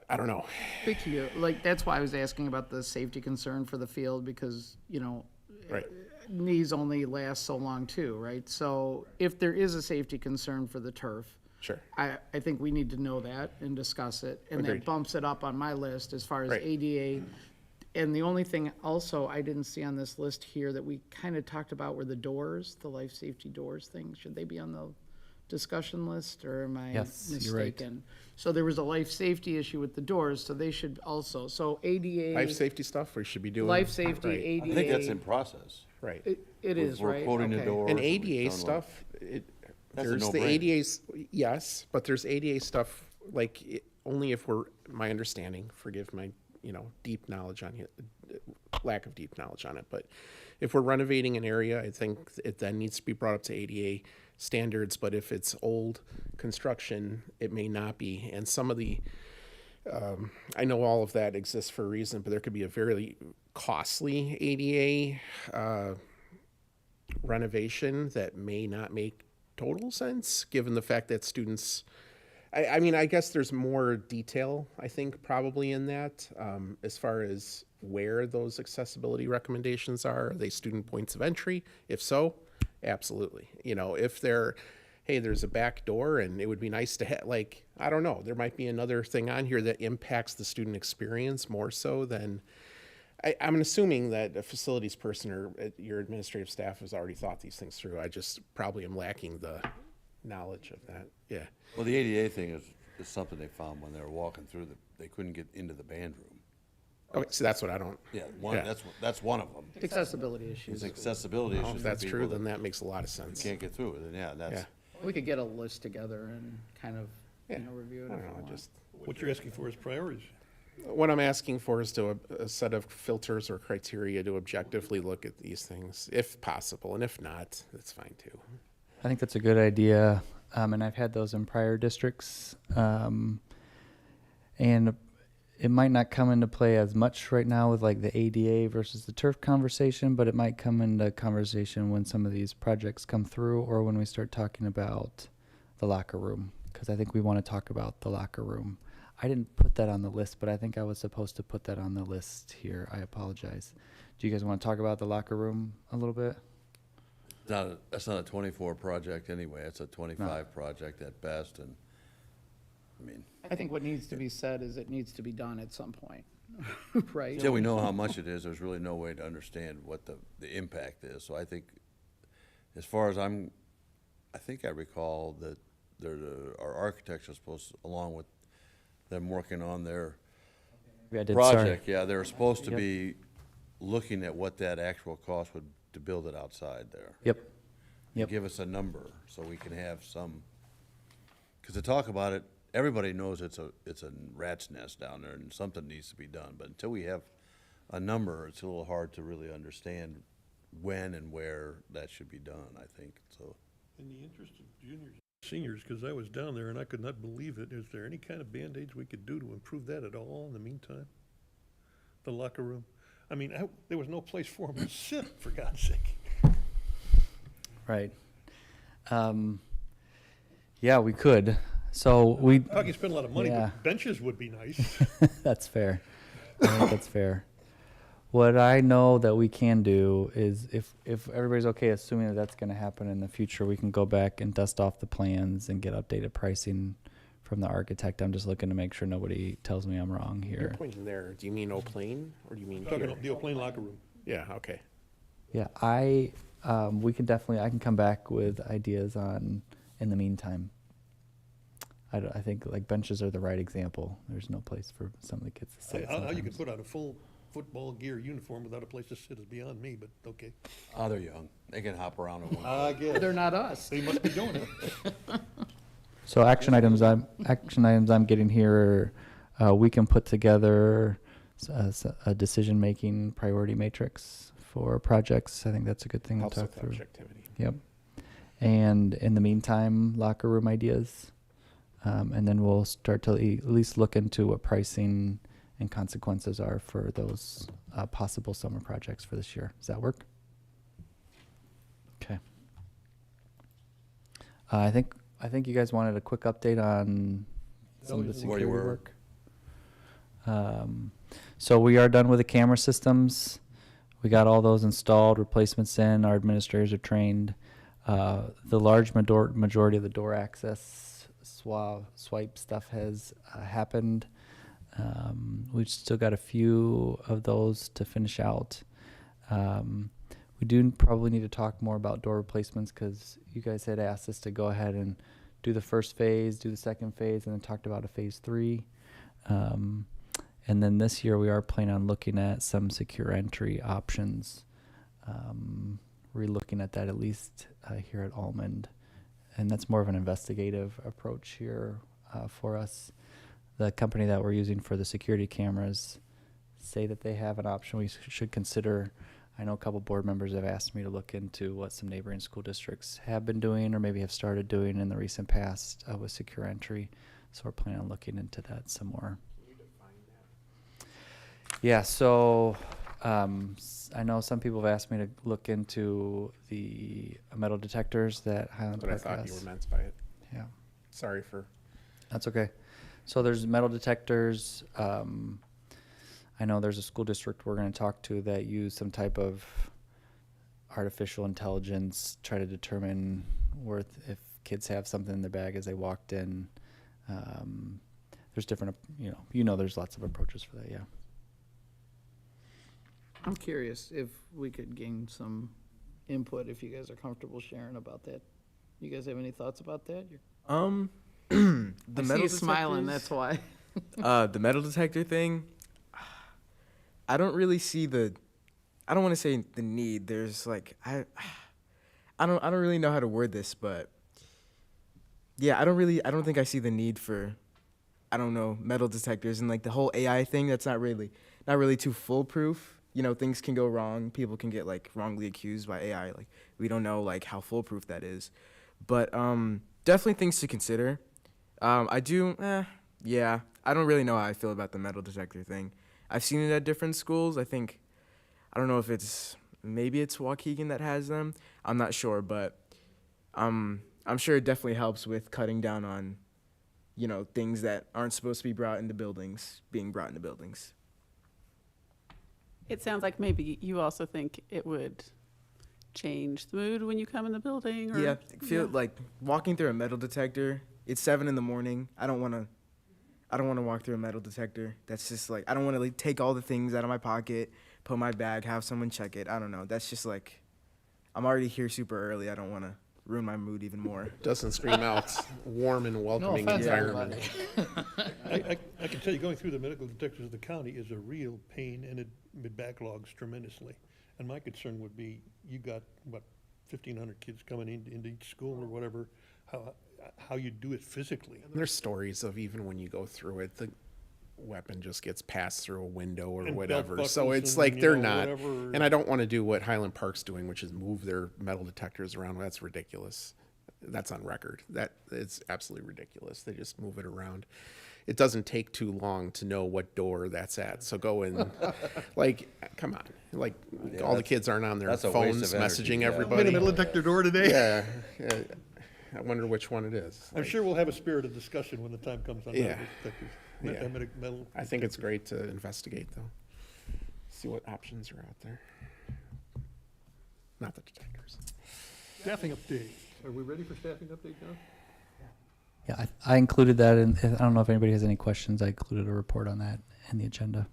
I don't know. Speak to you, like, that's why I was asking about the safety concern for the field, because, you know, Right. knees only last so long too, right? So if there is a safety concern for the turf, Sure. I think we need to know that and discuss it. And that Agreed. bumps it up on my list as far as Right. ADA. And the only thing also I didn't see on this list here that we kind of talked about were the doors, the life safety doors thing. Should they be on the discussion list, or am I Yes, you're right. mistaken? So there was a life safety issue with the doors, so they should also, so ADA. Life safety stuff we should be doing. Life safety, Right. ADA. I think that's in process. Right. It is, We're right? quoting the Okay. doors. And we've ADA done stuff, That's a there's the no-brainer. ADA's, yes, but there's ADA stuff, like, only if we're, my understanding, forgive my, deep knowledge on it, lack of deep knowledge on it, but if we're renovating an area, I think it then needs to be brought up to ADA standards, but if it's old construction, it may not be. And some of the, I know all of that exists for a reason, but there could be a very costly ADA renovation that may not make total sense, given the fact that students, I mean, I guess there's more detail, I think, probably in that, as far as where those accessibility recommendations are. Are they student points of entry? If so, absolutely. If they're, hey, there's a back door and it would be nice to have, like, I don't know, there might be another thing on here that impacts the student experience more so than, I'm assuming that a facilities person or your administrative staff has already thought these things through. I just probably am lacking the knowledge of that. Yeah. Well, the ADA thing is something they found when they were walking through they couldn't get into the band room. Okay, so that's what I don't. Yeah, Yeah. that's one of them. Accessibility It's issues. accessibility Well, issues. if for that's true, people then that that makes a lot of sense. can't get through it, and yeah, that's, Yeah. We could get a list together and kind of, Yeah. review it I if don't you know, want. just, What you're asking for is priorities. what I'm asking for is to a set of filters or criteria to objectively look at these things, if possible, and if not, that's fine too. I think that's a good idea, and I've had those in prior districts, and it might not come into play as much right now with like the ADA versus the turf conversation, but it might come into conversation when some of these projects come through, or when we start talking about the locker room, because I think we want to talk about the locker room. I didn't put that on the list, but I think I was supposed to put that on the list here. I apologize. Do you guys want to talk about the locker room a little bit? That's not a 24 project anyway. It's a 25 project at best, and, I mean, I think what needs to be said is it needs to be done at some point, right? until we know how much it is, there's really no way to understand what the impact is. So I think, as far as I think I recall that our architects are supposed, along with them working on their Maybe I did, project, sorry. yeah, they're supposed to Yep. be looking at what that actual cost would to build it outside there. Yep. And Yep. give us a number so we can have some, because to talk about it, everybody knows it's a rat's nest down there and something needs to be done. But until we have a number, it's a little hard to really understand when and where that should be done, I think, so. In the interest of juniors, seniors, because I was down there and I could not believe it, is there any kind of Band-Aids we could do to improve that at all in the meantime? The locker room? I mean, there was no place for them to sit, for God's sake. Right. Yeah, we could. So we. How can you spend a lot of money, Yeah. but benches would be nice. That's fair. I think that's fair. What I know that we can do is if everybody's okay, assuming that that's going to happen in the future, we can go back and dust off the plans and get updated pricing from the architect. I'm just looking to make sure nobody tells me I'm wrong You're here. pointing there. Do you mean O'Plain or do you mean Talking here? about the old plain locker room. Yeah, okay. Yeah, we can definitely, I can come back with ideas on, in the meantime. I think like benches are the right example. There's no place for some of the kids to sit How you sometimes. could put out a full football gear uniform without a place to sit is beyond me, but okay. Oh, they're young. They can hop around in one. I guess. They're not us. They must be doing it. So action items I'm getting here, we can put together a decision-making priority matrix for projects. I think that's a good thing to Helps talk with through. objectivity. Yep. And in the meantime, locker room ideas. And then we'll start to at least look into what pricing and consequences are for those possible summer projects for this year. Does that work? Okay. I think you guys wanted a quick update on some of the Where you security were. work. So we are done with the camera systems. We got all those installed, replacements in, our administrators are trained. The large majority of the door access swipe stuff has happened. We've still got a few of those to finish out. We do probably need to talk more about door replacements because you guys had asked us to go ahead and do the first phase, do the second phase, and then talked about a phase 3. And then this year we are planning on looking at some secure entry options. We're looking at that at least here at Almond. And that's more of an investigative approach here for us. The company that we're using for the security cameras say that they have an option we should consider. I know a couple board members have asked me to look into what some neighboring school districts have been doing or maybe have started doing in the recent past with secure entry. So we're planning on looking into that some more. Yeah, so I know some people have asked me to look into the metal detectors that Highland That's what I Park thought you has. were meant by it. Yeah, Sorry for. that's okay. So there's metal detectors. I know there's a school district we're going to talk to that use some type of artificial intelligence, try to determine if kids have something in their bag as they walked in. There's different, there's lots of approaches for that, yeah. I'm curious if we could gain some input, if you guys are comfortable sharing about that. You guys have any thoughts about that? The I see you smiling, that's why. The metal detector thing, I don't really see I don't want to say the need. There's like, I don't really know how to word this, but yeah, I don't think I see the need for, metal detectors and like the whole AI thing. That's not really too foolproof. Things can go wrong. People can get like wrongly accused by AI. Like we don't know like how foolproof that is, but definitely things to consider. I don't really know how I feel about the metal detector thing. I've seen it at different schools. I don't know if maybe it's Waukegan that has them. I'm not sure, but I'm sure it definitely helps with cutting down on, you know, things that aren't supposed to be brought into buildings being brought into buildings. It sounds like maybe you also think it would change the mood when you come in the building, or Yeah, feel like walking through a metal detector. It's 7 a.m. I don't want to walk through a metal detector. That's just like, I don't want to like take all the things out of my pocket, put my bag, have someone check it. I don't know. That's just like, I'm already here super early. I don't want to ruin my mood even more. Doesn't scream out warm and welcoming offense, environment. I can tell you, going through the medical detectors of the county is a real pain, and it backlogs tremendously. And my concern would be, you got, what, 1,500 kids coming into each school or whatever, how you do it physically. And there's stories of even when you go through it, the weapon just gets passed through a window or And whatever. belt So buckles it's and, like you they're know, not. whatever. And I don't want to do what Highland Park's doing, which is move their metal detectors around. That's ridiculous. That's on record. That it's absolutely ridiculous. They just move it around. It doesn't take too long to know what door that's at. So go in, like, come on. Like, all the kids aren't on their that's a waste phones of energy, messaging yeah. everybody. I'm in a metal detector door today. Yeah. I wonder which one it is. I'm sure we'll have a spirited discussion when the time comes on Yeah. metal detectors. Yeah. Metal I think it's great to investigate, though. See what options are out there. Not the detectors. Staffing update. Are we ready for staffing update now? Yeah, I included that in, I don't know if anybody has any questions. I included a report on that in the agenda.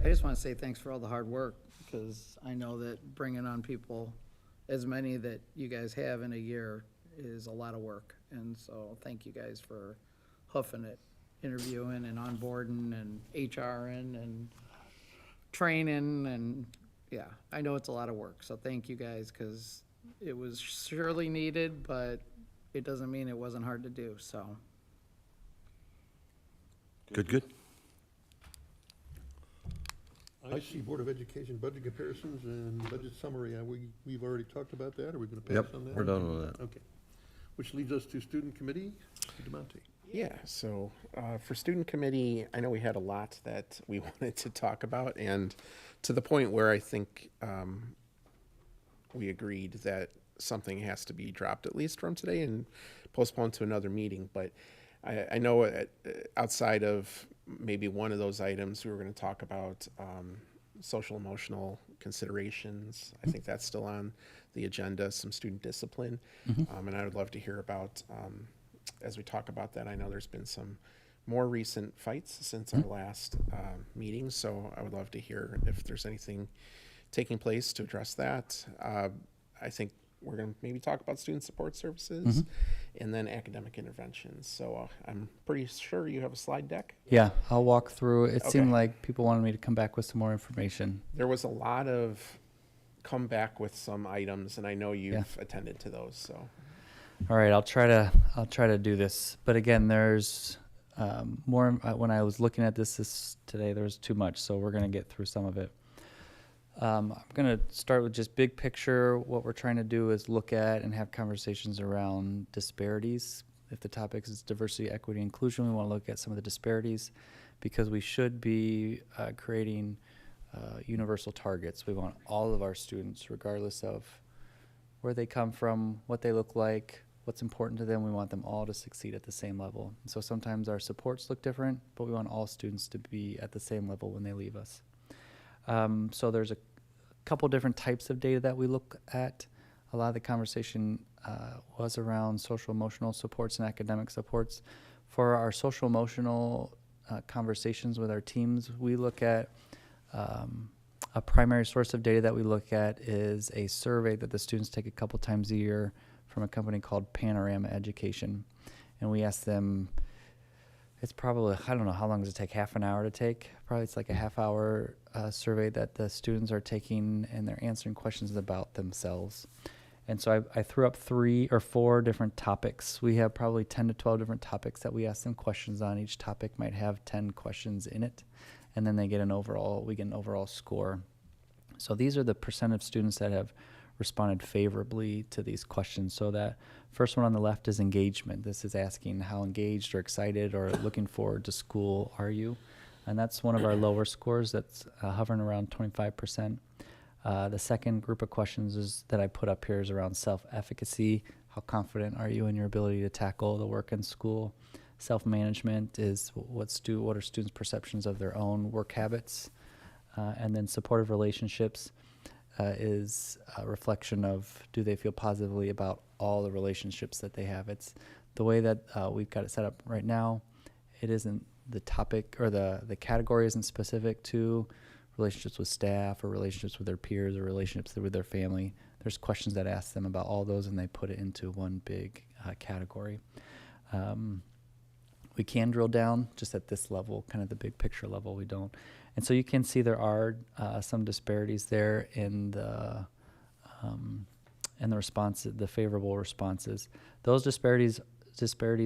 I just want to say thanks for all the hard work, because I know that bringing on people, as many that you guys have in a year, is a lot of work. And so thank you guys for hoofing it, interviewing and onboarding and HRing and training. And yeah, I know it's a lot of work. So thank you guys, because it was surely needed, but it doesn't mean it wasn't hard to do, so. Good. I see Board of Education budget comparisons and budget summary. We've already talked about that. Are we going to pass on that? We're done with that. Okay. Which leads us to student committee. Mr. DeMonte. Yeah, so for student committee, I know we had a lot that we wanted to talk about, and to the point where I think we agreed that something has to be dropped at least from today and postponed to another meeting. But I know outside of maybe one of those items, we were going to talk about social emotional considerations. I think that's still on the agenda, some student discipline. And I would love to hear about, as we talk about that, I know there's been some more recent fights since our last meeting, so I would love to hear if there's anything taking place to address that. I think we're going to maybe talk about student support services and then academic interventions. So I'm pretty sure you have a slide deck. Yeah, I'll walk through. It seemed Okay. like people wanted me to come back with some more information. There was a lot of come back with some items, and I know you've attended to those. So All right, I'll try to do this. But again, there's more. When I was looking at this today, there was too much, so we're gonna get through some of it. I'm gonna start with just big picture. What we're trying to do is look at and have conversations around disparities. If the topic is diversity, equity, inclusion, we want to look at some of the disparities, because we should be creating universal targets. We want all of our students, regardless of where they come from, what they look like, what's important to them. We want them all to succeed at the same level. And so sometimes our supports look different, but we want all students to be at the same level when they leave us. So there's a couple different types of data that we look at. A lot of the conversation was around social emotional supports and academic supports. For our social emotional conversations with our teams, we look at a primary source of data that we look at is a survey that the students take a couple times a year from a company called Panorama Education. And we ask them, it's probably, I don't know, how long does it take? Half an hour to take? Probably it's like a half-hour survey that the students are taking, and they're answering questions about themselves. And so I threw up 3 or 4 different topics. We have probably 10 to 12 different topics that we ask them questions on. Each topic might have 10 questions in it, and then we get an overall score. So these are the percent of students that have responded favorably to these questions. So that first one on the left is engagement. This is asking how engaged or excited or looking forward to school are you? And that's one of our lower scores. That's hovering around 25%. The second group of questions that I put up here is around self-efficacy. how confident are you in your ability to tackle the work in school. Self-management is what are students' perceptions of their own work habits. And then supportive relationships is a reflection of, do they feel positively about all the relationships that they have. It's the way that we've got it set up right now. It isn't the topic, or the category isn't specific to relationships with staff or relationships with their peers or relationships with their family. There's questions that ask them about all those, and they put it into one big category. We can drill down just at this level, kind of the big picture level. We don't. And so you can see there are some disparities there in the responses, the favorable responses. Those disparities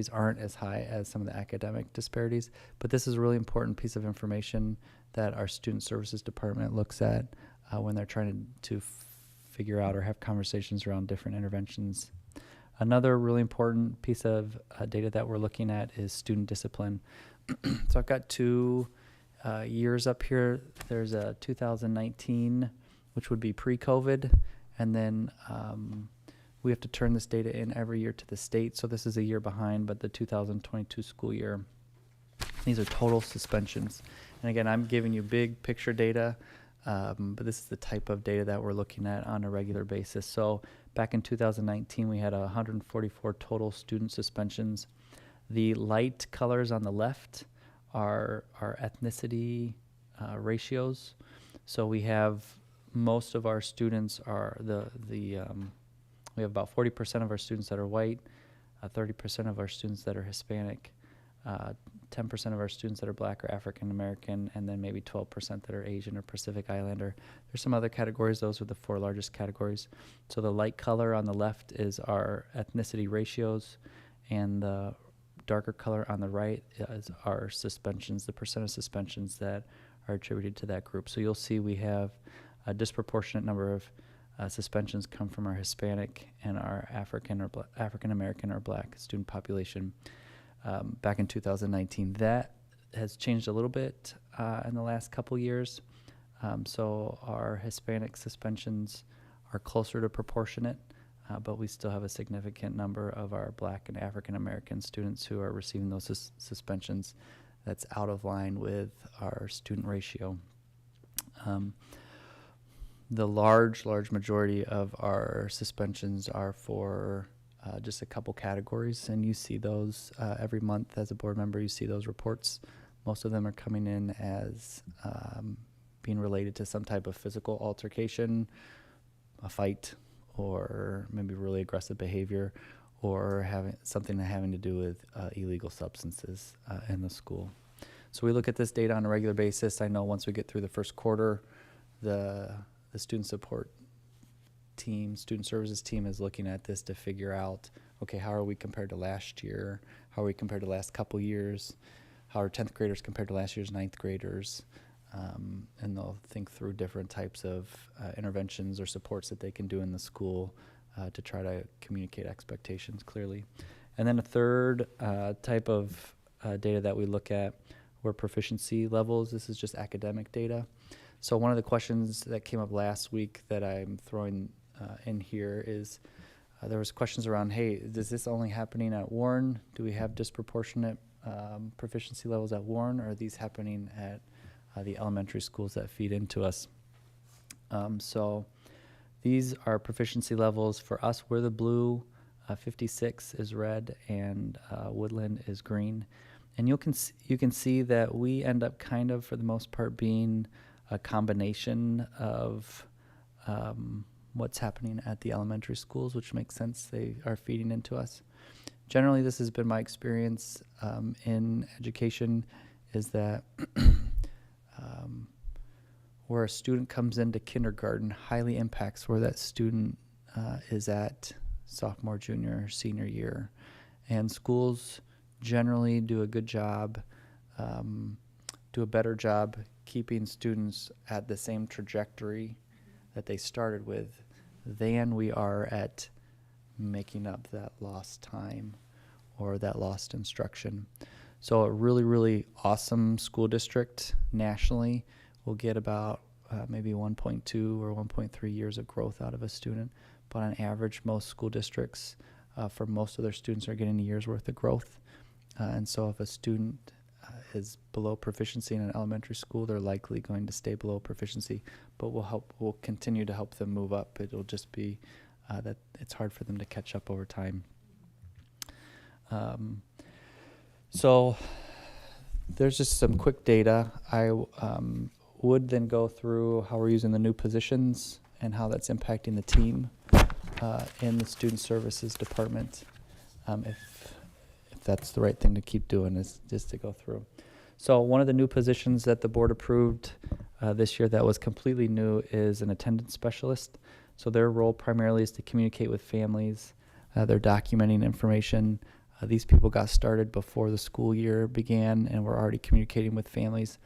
aren't as high as some of the academic disparities, but this is a really important piece of information that our student services department looks at when they're trying to figure out or have conversations around different interventions. Another really important piece of data that we're looking at is student discipline. So I've got 2 years up here. There's a 2019, which would be pre-COVID, and then we have to turn this data in every year to the state. So this is a year behind, but the 2022 school year. These are total suspensions. And again, I'm giving you big picture data, but this is the type of data that we're looking at on a regular basis. So back in 2019, we had 144 total student suspensions. The light colors on the left are our ethnicity ratios. So we have most of our students are we have about 40% of our students that are white, 30% of our students that are Hispanic, 10% of our students that are Black or African American, and then maybe 12% that are Asian or Pacific Islander. There's some other categories. Those are the 4 largest categories. So the light color on the left is our ethnicity ratios, and the darker color on the right is our suspensions, the percent of suspensions that are attributed to that group. So you'll see we have a disproportionate number of suspensions come from our Hispanic and our African American or Black student population. Back in 2019, that has changed a little bit in the last couple years. So our Hispanic suspensions are closer to proportionate, but we still have a significant number of our Black and African American students who are receiving those suspensions. That's out of line with our student ratio. The large majority of our suspensions are for just a couple categories, and you see those every month as a board member. You see those reports. Most of them are coming in as being related to some type of physical altercation, a fight, or maybe really aggressive behavior, or having to do with illegal substances in the school. So we look at this data on a regular basis. I know once we get through the first quarter, the student support team, student services team is looking at this to figure out, okay, how are we compared to last year? How are we compared to the last couple years? How are 10th graders compared to last year's 9th graders? And they'll think through different types of interventions or supports that they can do in the school to try to communicate expectations clearly. And then a third type of data that we look at were proficiency levels. This is just academic data. So one of the questions that came up last week that I'm throwing in here is there was questions around, hey, is this only happening at Warren? Do we have disproportionate proficiency levels at Warren, or are these happening at the elementary schools that feed into us? So these are proficiency levels for us. We're the blue, 56 is red, and Woodland is green. And you can see that we end up kind of, for the most part, being a combination of what's happening at the elementary schools, which makes sense. They are feeding into us. Generally, this has been my experience in education, is that where a student comes into kindergarten highly impacts where that student is at sophomore, junior, senior year. And schools generally do a good job, do a better job keeping students at the same trajectory that they started with than we are at making up that lost time or that lost instruction. So a really, really awesome school district nationally will get about maybe 1.2 or 1.3 years of growth out of a student. But on average, most school districts for most of their students are getting a year's worth of growth. And so if a student is below proficiency in an elementary school, they're likely going to stay below proficiency, but we'll continue to help them move up. It'll just be that it's hard for them to catch up over time. So there's just some quick data. I would then go through how we're using the new positions and how that's impacting the team in the student services department. If that's the right thing to keep doing, is just to go through. So one of the new positions that the board approved this year that was completely new is an attendance specialist. So their role primarily is to communicate with families. They're documenting information. These people got started before the school year began and were already communicating with families.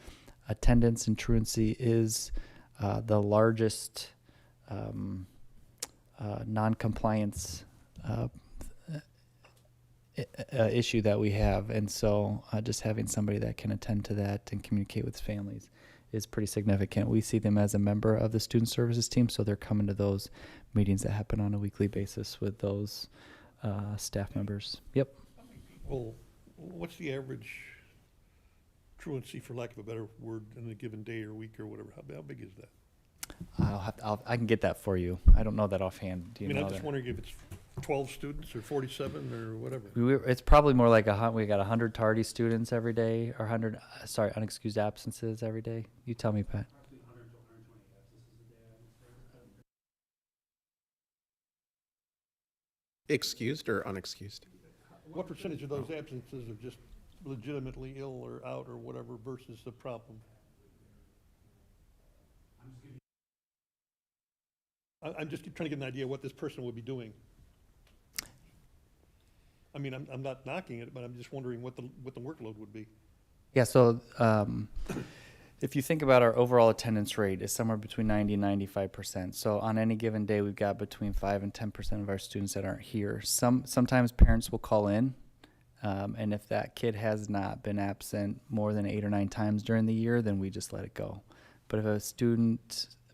Attendance and truancy is the largest non-compliance issue that we have, and so just having somebody that can attend to that and communicate with families is pretty significant. We see them as a member of the student services team, so they're coming to those meetings that happen on a weekly basis with those staff members. Yep. Well, what's the average truancy, for lack of a better word, in a given day or week or whatever? How big is that? I can get that for you. I don't know that offhand. Do you know I'm just that? wondering if it's 12 students or 47 or whatever. It's probably more like we got 100 tardy students every day, or 100, unexcused absences every day. You tell me, Pat. Excused or unexcused? What percentage of those absences are just legitimately ill or out or whatever versus the problem? I'm just trying to get an idea of what this person would be doing. I mean, I'm not knocking it, but I'm just wondering what the workload would be. Yeah, so if you think about our overall attendance rate is somewhere between 90 and 95%. So on any given day, we've got between 5 and 10% of our students that aren't here. Sometimes parents will call in, and if that kid has not been absent more than 8 or 9 times during the year, then we just let it go. But if a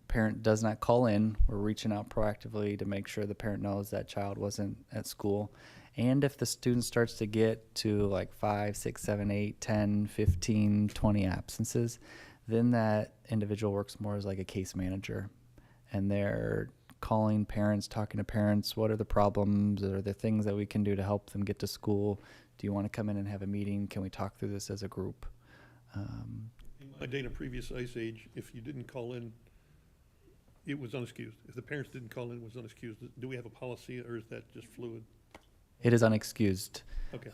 parent does not call in, we're reaching out proactively to make sure the parent knows that child wasn't at school. And if the student starts to get to like 5, 6, 7, 8, 10, 15, 20 absences, then that individual works more as like a case manager. And they're calling parents, talking to parents, what are the problems? Are there things that we can do to help them get to school? Do you want to come in and have a meeting? Can we talk through this as a group? In my day in a previous ice age, if you didn't call in, it was unexcused. If the parents didn't call in, it was unexcused. Do we have a policy, or is that just fluid? It is unexcused. Okay.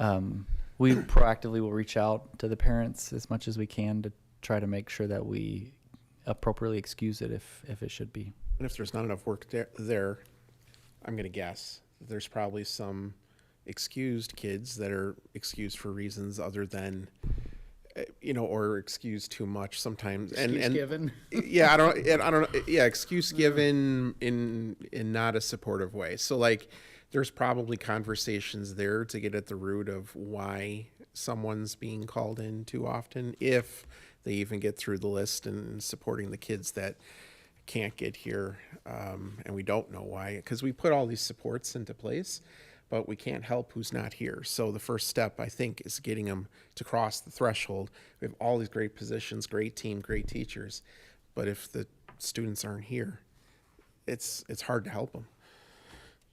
We proactively will reach out to the parents as much as we can to try to make sure that we appropriately excuse it if it should be. And if there's not enough work there, I'm going to guess there's probably some excused kids that are excused for reasons other than, or excused too much sometimes. Excuse given. Yeah, I don't. Yeah, excuse given in not a supportive way. So like, there's probably conversations there to get at the root of why someone's being called in too often, if they even get through the list and supporting the kids that can't get here, and we don't know why, because we put all these supports into place, but we can't help who's not here. So the first step, I think, is getting them to cross the threshold. We have all these great positions, great team, great teachers, but if the students aren't here, it's hard to help them.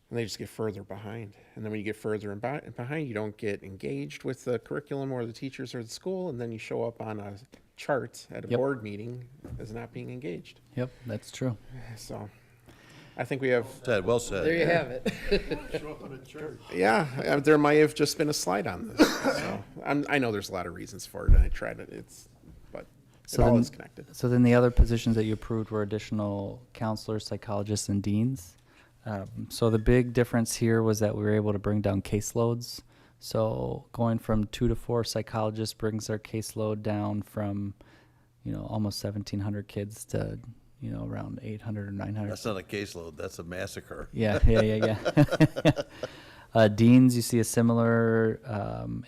And they just get further behind. And then when you get further behind, you don't get engaged with the curriculum or the teachers or the school, and then you show up on a chart at a Yep. board meeting as not being engaged. Yep, that's true. So I think we have, Well said. There you have it. Show up on a chart. there might have just been a slide on this. So I know there's a lot of reasons for it, and I tried it, but So it all then- is connected. So then the other positions that you approved were additional counselors, psychologists, and deans. So the big difference here was that we were able to bring down caseloads. So going from 2 to 4 psychologists brings our caseload down from, almost 1,700 kids to, around 800 or 900. That's not a caseload, that's a massacre. Yeah. Deans, you see a similar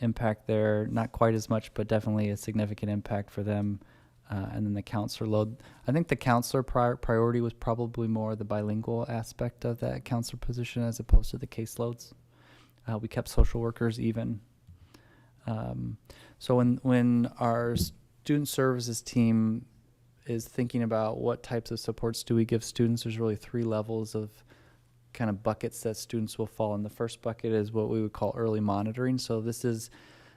impact there. Not quite as much, but definitely a significant impact for them. And then the counselor load. I think the counselor priority was probably more the bilingual aspect of that counselor position as opposed to the caseloads. We kept social workers even. So when our student services team is thinking about what types of supports do we give students, there's really 3 levels of kind of buckets that students will fall in. The first bucket is what we would call early monitoring. So this is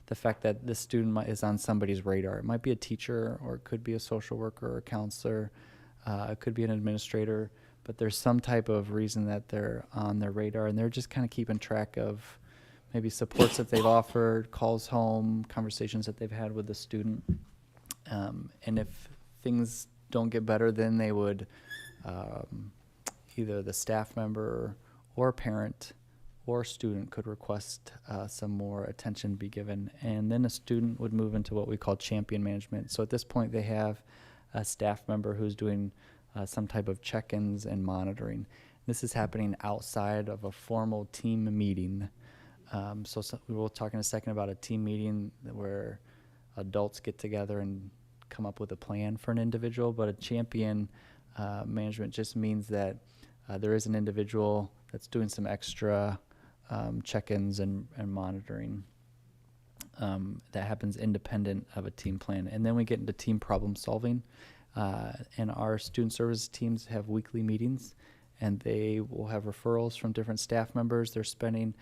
the fact that this student is on somebody's radar. It might be a teacher, or it could be a social worker or a counselor. It could be an administrator, but there's some type of reason that they're on their radar, and they're just kind of keeping track of maybe supports that they've offered, calls home, conversations that they've had with the student. And if things don't get better, then they would either the staff member or parent or student could request some more attention be given. And then a student would move into what we call champion management. So at this point, they have a staff member who's doing some type of check-ins and monitoring. This is happening outside of a formal team meeting. So we will talk in a second about a team meeting where adults get together and come up with a plan for an individual, but a champion management just means that there is an individual that's doing some extra check-ins and monitoring that happens independent of a team plan. And then we get into team problem solving. And our student services teams have weekly meetings, and they will have referrals from different staff members. They're spending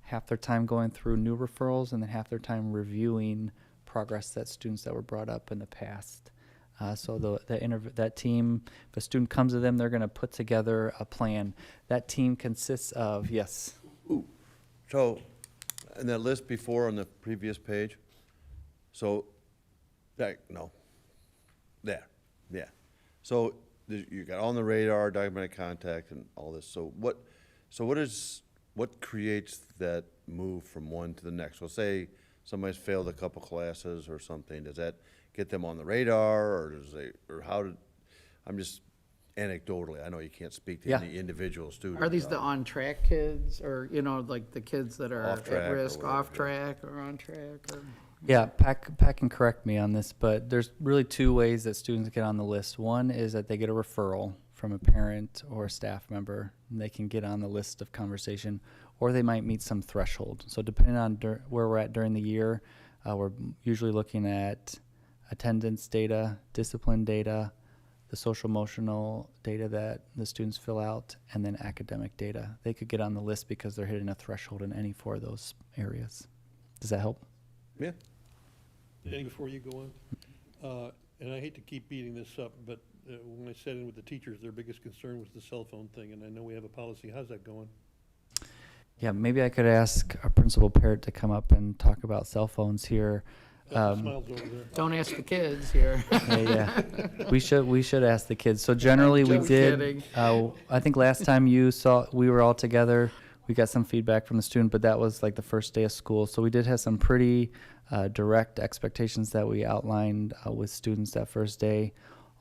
half their time going through new referrals and then half their time reviewing progress that students that were brought up in the past. So that team, if a student comes to them, they're going to put together a plan. That team consists of, yes. So, in that list before on the previous page, so, no, there, yeah. So, you got on the radar, documented contact, and all this. So what creates that move from one to the next? So say somebody's failed a couple classes or something, does that get them on the radar, or I'm just anecdotally, I know you can't speak to any individual student. Are these the on-track kids, or, like the kids that are Off track at or risk, whatever, off track or on track? Or? Yeah, Pat can correct me on this, but there's really 2 ways that students get on the list. One is that they get a referral from a parent or a staff member, and they can get on the list of conversation, or they might meet some threshold. So depending on where we're at during the year, we're usually looking at attendance data, discipline data, the social emotional data that the students fill out, and then academic data. They could get on the list because they're hitting a threshold in any 4 of those areas. Does that help? Yeah. Danny, before you go on, and I hate to keep beating this up, but when I sat in with the teachers, their biggest concern was the cell phone thing, and I know we have a policy. How's that going? Yeah, maybe I could ask our principal Parrott to come up and talk about cell phones here. Smiles over there. Don't ask the kids here. Yeah. We should ask the kids. So generally we Just did, kidding. I think last time you saw, we were all together, we got some feedback from the student, but that was like the first day of school. So we did have some pretty direct expectations that we outlined with students that first day.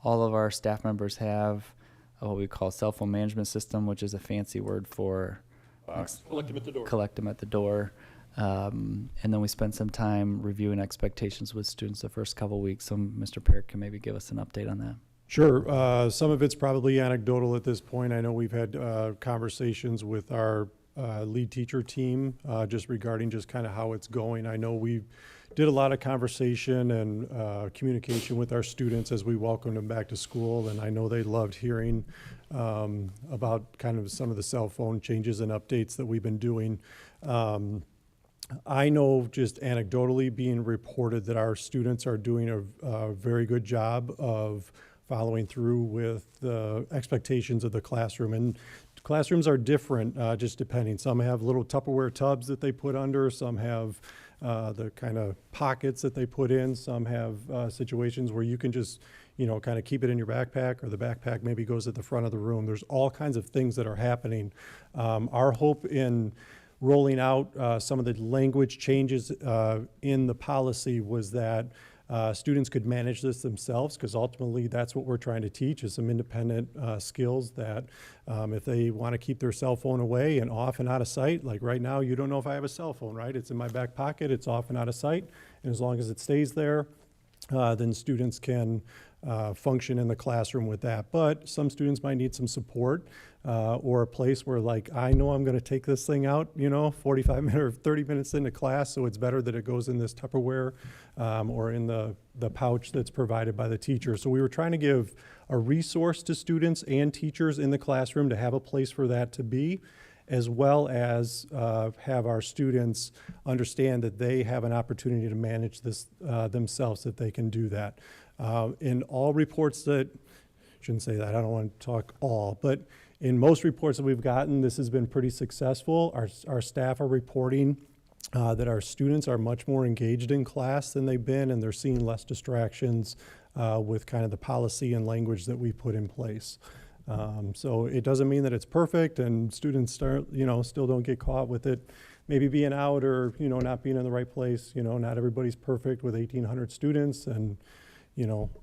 All of our staff members have what we call cell phone management system, which is a fancy word for Collect them at the door. collect them at the door. And then we spent some time reviewing expectations with students the first couple weeks. So Mr. Parrott can maybe give us an update on that. Sure. Some of it's probably anecdotal at this point. I know we've had conversations with our lead teacher team just regarding just kind of how it's going. I know we did a lot of conversation and communication with our students as we welcomed them back to school, and I know they loved hearing about kind of some of the cell phone changes and updates that we've been doing. I know just anecdotally being reported that our students are doing a very good job of following through with the expectations of the classroom. And classrooms are different, just depending. Some have little Tupperware tubs that they put under, some have the kind of pockets that they put in, some have situations where you can just, kind of keep it in your backpack, or the backpack maybe goes at the front of the room. There's all kinds of things that are happening. Our hope in rolling out some of the language changes in the policy was that students could manage this themselves, because ultimately that's what we're trying to teach, is some independent skills that if they want to keep their cell phone away and off and out of sight, like right now you don't know if I have a cell phone, right? It's in my back pocket, it's off and out of sight, and as long as it stays there, then students can function in the classroom with that. But some students might need some support or a place where, like, I know I'm going to take this thing out, 45 minutes or 30 minutes into class, so it's better that it goes in this Tupperware or in the pouch that's provided by the teacher. So we were trying to give a resource to students and teachers in the classroom to have a place for that to be, as well as have our students understand that they have an opportunity to manage this themselves, that they can do that. In all reports that, shouldn't say that, I don't want to talk all, but in most reports that we've gotten, this has been pretty successful. Our staff are reporting that our students are much more engaged in class than they've been, and they're seeing less distractions with kind of the policy and language that we put in place. So it doesn't mean that it's perfect, and students still don't get caught with it maybe being out or, not being in the right place. Not everybody's perfect with 1,800 students and,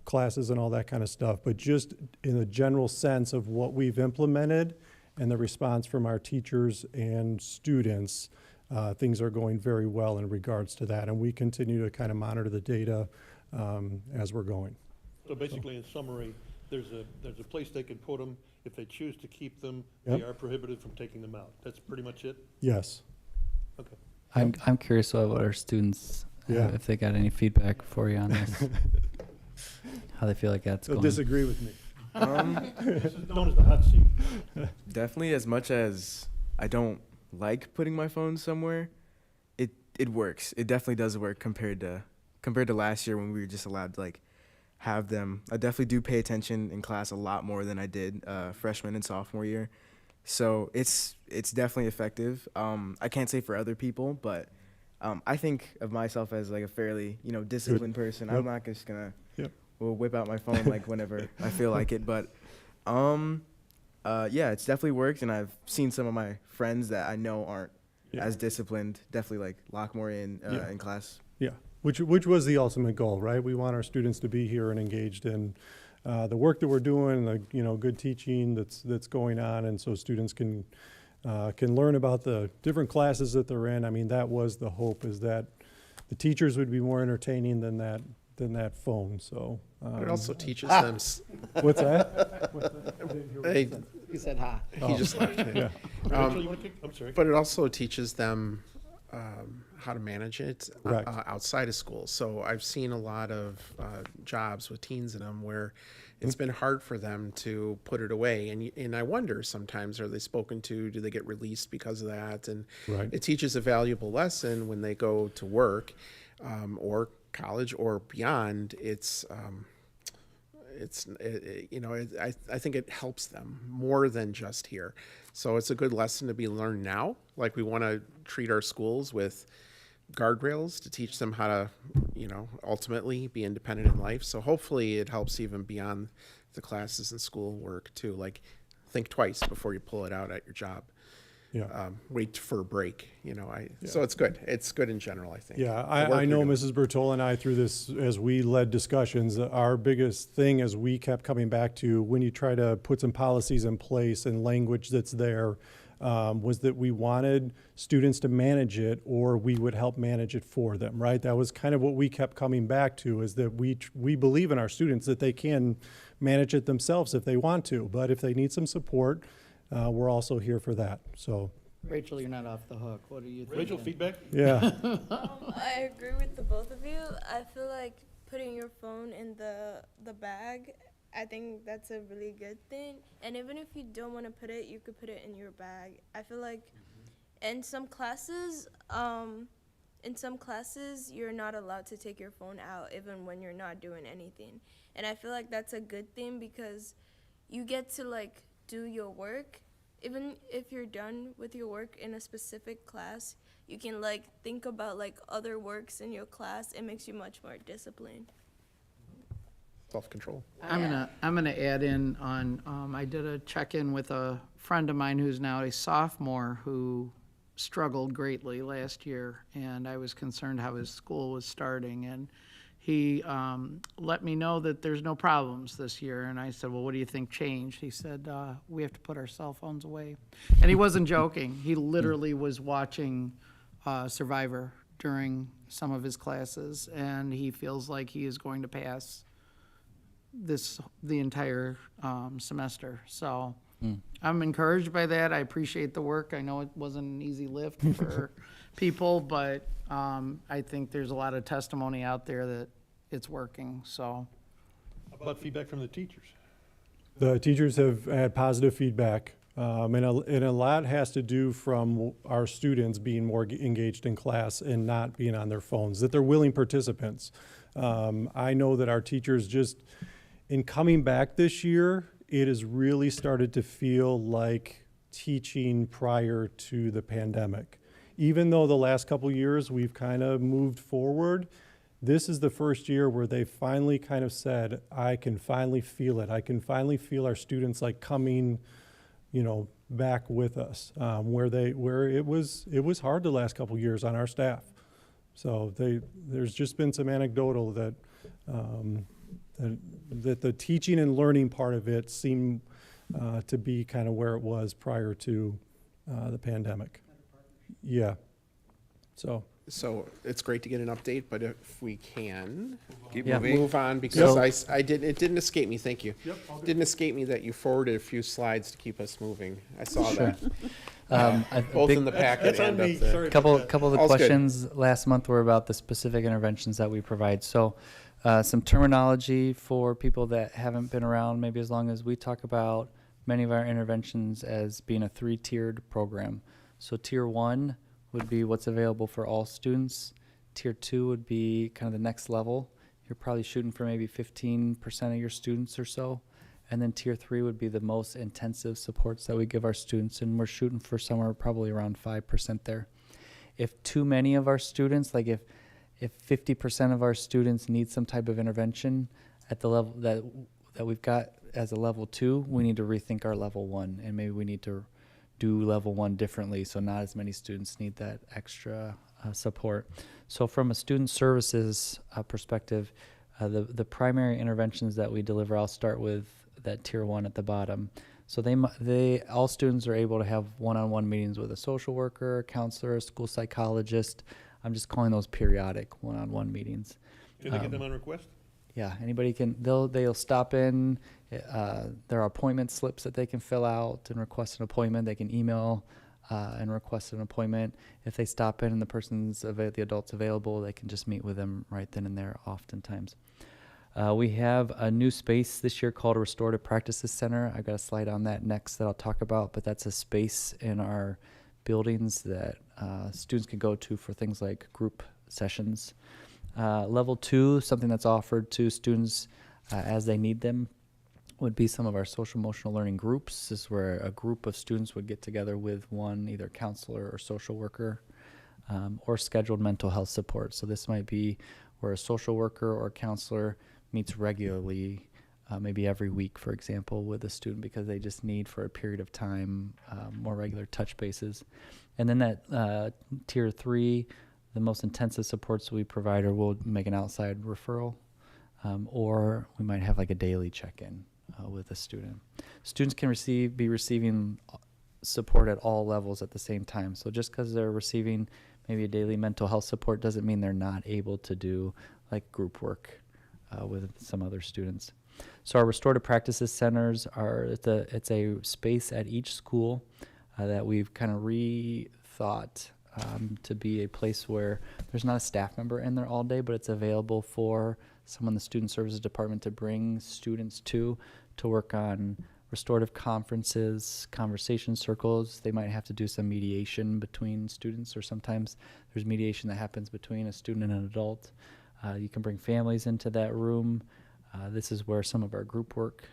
classes and all that kind of stuff. But just in a general sense of what we've implemented and the response from our teachers and students, things are going very well in regards to that. And we continue to kind of monitor the data as we're going. So basically, in summary, there's a place they can put them. If they choose to keep them, Yep. they are prohibited from taking them out. That's pretty much it? Yes. Okay. I'm curious about what our students, Yeah. if they got any feedback for you on this, how they feel like that's They'll going. disagree with me. This is known as the hot seat. Definitely, as much as I don't like putting my phone somewhere, it works. It definitely does work compared to last year when we were just allowed to have them. I definitely do pay attention in class a lot more than I did freshman and sophomore year. So it's definitely effective. I can't say for other people, but I think of myself as a fairly disciplined person. Yep. I'm not just gonna Yep. whip out my phone whenever I feel like it. But yeah, it's definitely worked, and I've seen some of my friends that I know aren't Yeah. as disciplined definitely lock more in Yeah. in class. Yeah, which was the ultimate goal, right? We want our students to be here and engaged in the work that we're doing, the good teaching that's going on, and so students can learn about the different classes that they're in. I mean, that was the hope, is that the teachers would be more entertaining than that phone. So But it also teaches them. what's that? He said ha. He just left. Yeah. Rachel, you want to kick? I'm sorry. But it also teaches them how to manage it Correct. outside of school. So I've seen a lot of jobs with teens in them where it's been hard for them to put it away. And I wonder sometimes, are they spoken to? Do they get released because of that? And Right. it teaches a valuable lesson when they go to work or college or beyond. I think it helps them more than just here. So it's a good lesson to be learned now. Like, we want to treat our schools with guardrails to teach them how to, ultimately be independent in life. So hopefully it helps even beyond the classes and school work too. Like, think twice before you pull it out at your job. Yeah. Wait for a break, So it's good. It's good in general, I think. Yeah, The work I know you're doing. Mrs. Bertola and I, through this, as we led discussions, our biggest thing as we kept coming back to, when you try to put some policies in place and language that's there, was that we wanted students to manage it, or we would help manage it for them, right? That was kind of what we kept coming back to, is that we believe in our students that they can manage it themselves if they want to, but if they need some support, we're also here for that. So, Rachel, you're not off the hook. What do you think? Rachel, feedback? yeah. I agree with the both of you. I feel like putting your phone in the bag, I think that's a really good thing. And even if you don't want to put it, you could put it in your bag. I feel like in some classes, you're not allowed to take your phone out even when you're not doing anything. And I feel like that's a good thing, because you get to do your work. Even if you're done with your work in a specific class, you can think about other works in your class. It makes you much more disciplined. Self-control. I'm gonna add in on, I did a check-in with a friend of mine who's now a sophomore who struggled greatly last year, and I was concerned how his school was starting, and he let me know that there's no problems this year, and I said, well, what do you think changed? He said, we have to put our cell phones away. And he wasn't joking. He literally was watching Survivor during some of his classes, and he feels like he is going to pass the entire semester. So I'm encouraged by that. I appreciate the work. I know it wasn't an easy lift for people, but I think there's a lot of testimony out there that it's working, so. How about feedback from the teachers? The teachers have had positive feedback, and a lot has to do from our students being more engaged in class and not being on their phones, that they're willing participants. I know that our teachers just, in coming back this year, it has really started to feel like teaching prior to the pandemic. Even though the last couple years we've kind of moved forward, this is the first year where they finally kind of said, I can finally feel it. I can finally feel our students like coming, back with us, where it was hard the last couple years on our staff. So there's just been some anecdotal that the teaching and learning part of it seemed to be kind of where it was prior to the pandemic. Yeah. So it's great to get an update, but if we can Keep Yeah. moving. move on, because Yep. it didn't escape me, thank you. Yep, all good. Didn't escape me that you forwarded a few slides to keep us moving. I saw Sure. that, both in the packet That's on and me, up there. sorry. Couple about that. of the All's good. questions last month were about the specific interventions that we provide. So some terminology for people that haven't been around maybe as long as we talk about many of our interventions as being a 3-tiered program. So tier 1 would be what's available for all students. Tier 2 would be kind of the next level. You're probably shooting for maybe 15% of your students or so. And then tier 3 would be the most intensive supports that we give our students, and we're shooting for somewhere probably around 5% there. If too many of our students, like if 50% of our students need some type of intervention at the level that we've got as a level 2, we need to rethink our level 1, and maybe we need to do level 1 differently, so not as many students need that extra support. So from a student services perspective, the primary interventions that we deliver, I'll start with that tier 1 at the bottom. So all students are able to have one-on-one meetings with a social worker, counselor, school psychologist. I'm just calling those periodic one-on-one meetings. Can they get them on request? Yeah, anybody can, they'll stop in. There are appointment slips that they can fill out and request an appointment. They can email and request an appointment. If they stop in and the adult's available, they can just meet with them right then and there oftentimes. We have a new space this year called a Restorative Practices Center. I've got a slide on that next that I'll talk about, but that's a space in our buildings that students can go to for things like group sessions. Level 2, something that's offered to students as they need them, would be some of our social emotional learning groups. This is where a group of students would get together with one, either counselor or social worker, or scheduled mental health support. So this might be where a social worker or counselor meets regularly, maybe every week, for example, with a student because they just need for a period of time more regular touch bases. And then that tier 3, the most intensive supports we provide, or we'll make an outside referral, or we might have like a daily check-in with a student. Students can be receiving support at all levels at the same time. So just because they're receiving maybe a daily mental health support doesn't mean they're not able to do like group work with some other students. So our restorative practices centers it's a space at each school that we've kind of rethought to be a place where there's not a staff member in there all day, but it's available for someone in the student services department to bring students to work on restorative conferences, conversation circles. They might have to do some mediation between students, or sometimes there's mediation that happens between a student and an adult. You can bring families into that room. This is where some of our group work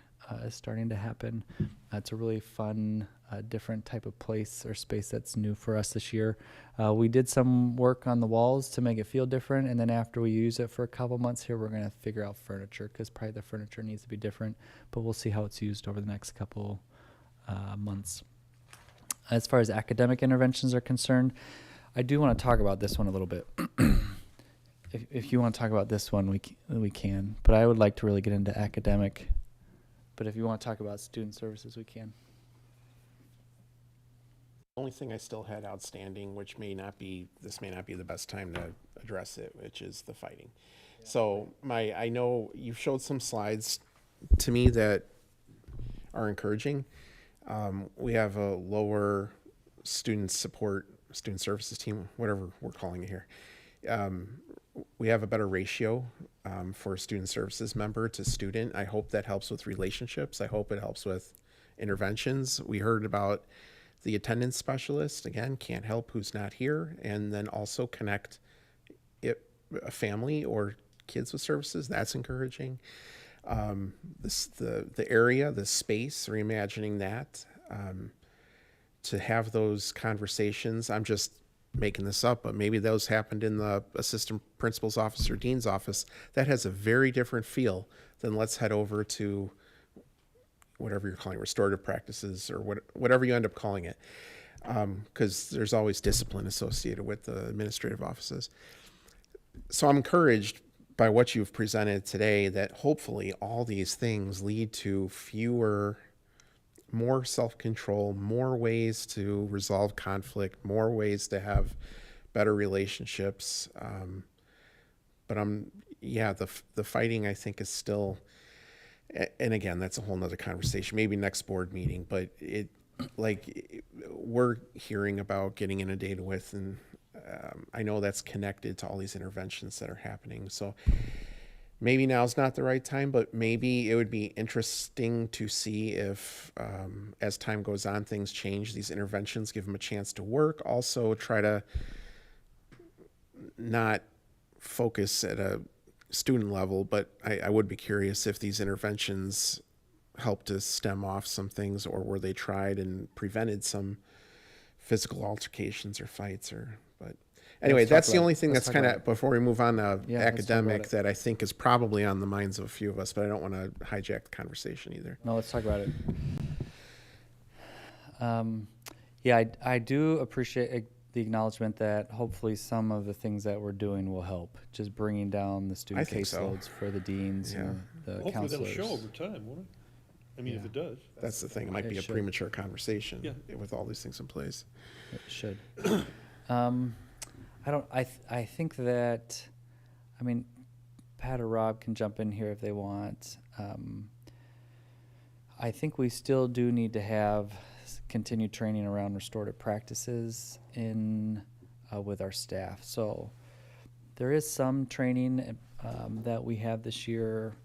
is starting to happen. It's a really fun, different type of place or space that's new for us this year. We did some work on the walls to make it feel different, and then after we use it for a couple months here, we're going to figure out furniture, because probably the furniture needs to be different, but we'll see how it's used over the next couple months. As far as academic interventions are concerned, I do want to talk about this one a little bit. If you want to talk about this one, we can, but I would like to really get into academic. But if you want to talk about student services, we can. The only thing I still had outstanding, which this may not be the best time to address it, which is the fighting. So I know you showed some slides to me that are encouraging. We have a lower student services team, whatever we're calling it here. We have a better ratio for a student services member to student. I hope that helps with relationships. I hope it helps with interventions. We heard about the attendance specialist, again, can't help who's not here, and then also connect a family or kids with services. That's encouraging. The area, the space, reimagining that, to have those conversations. I'm just making this up, but maybe those happened in the assistant principal's office or dean's office. That has a very different feel than let's head over to whatever you're calling restorative practices or whatever you end up calling it, because there's always discipline associated with the administrative offices. So I'm encouraged by what you've presented today that hopefully all these things lead to more self-control, more ways to resolve conflict, more ways to have better relationships. But the fighting, I think, is still, and again, that's a whole nother conversation, maybe next board meeting, but we're hearing about getting inundated with, and I know that's connected to all these interventions that are happening. So maybe now's not the right time, but maybe it would be interesting to see if, as time goes on, things change. These interventions give them a chance to work. Also, try to not focus at a student level, but I would be curious if these interventions help to stem off some things, or were they tried and prevented some physical altercations or fights, but anyway, that's the only thing that's kind of, before we move on to academic, that I think is probably on the minds of a few of us, but I don't want to hijack the conversation either. No, let's talk about it. I do appreciate the acknowledgement that hopefully some of the things that we're doing will help, just bringing down the student caseloads for the deans and the Hopefully counselors. that'll show over time, won't it? I mean, if it does. That's the thing. It might be a premature conversation with all these things in place. It should. I think that, I mean, Pat or Rob can jump in here if they want. I think we still do need to have continued training around restorative practices with our staff. So there is some training that we have this year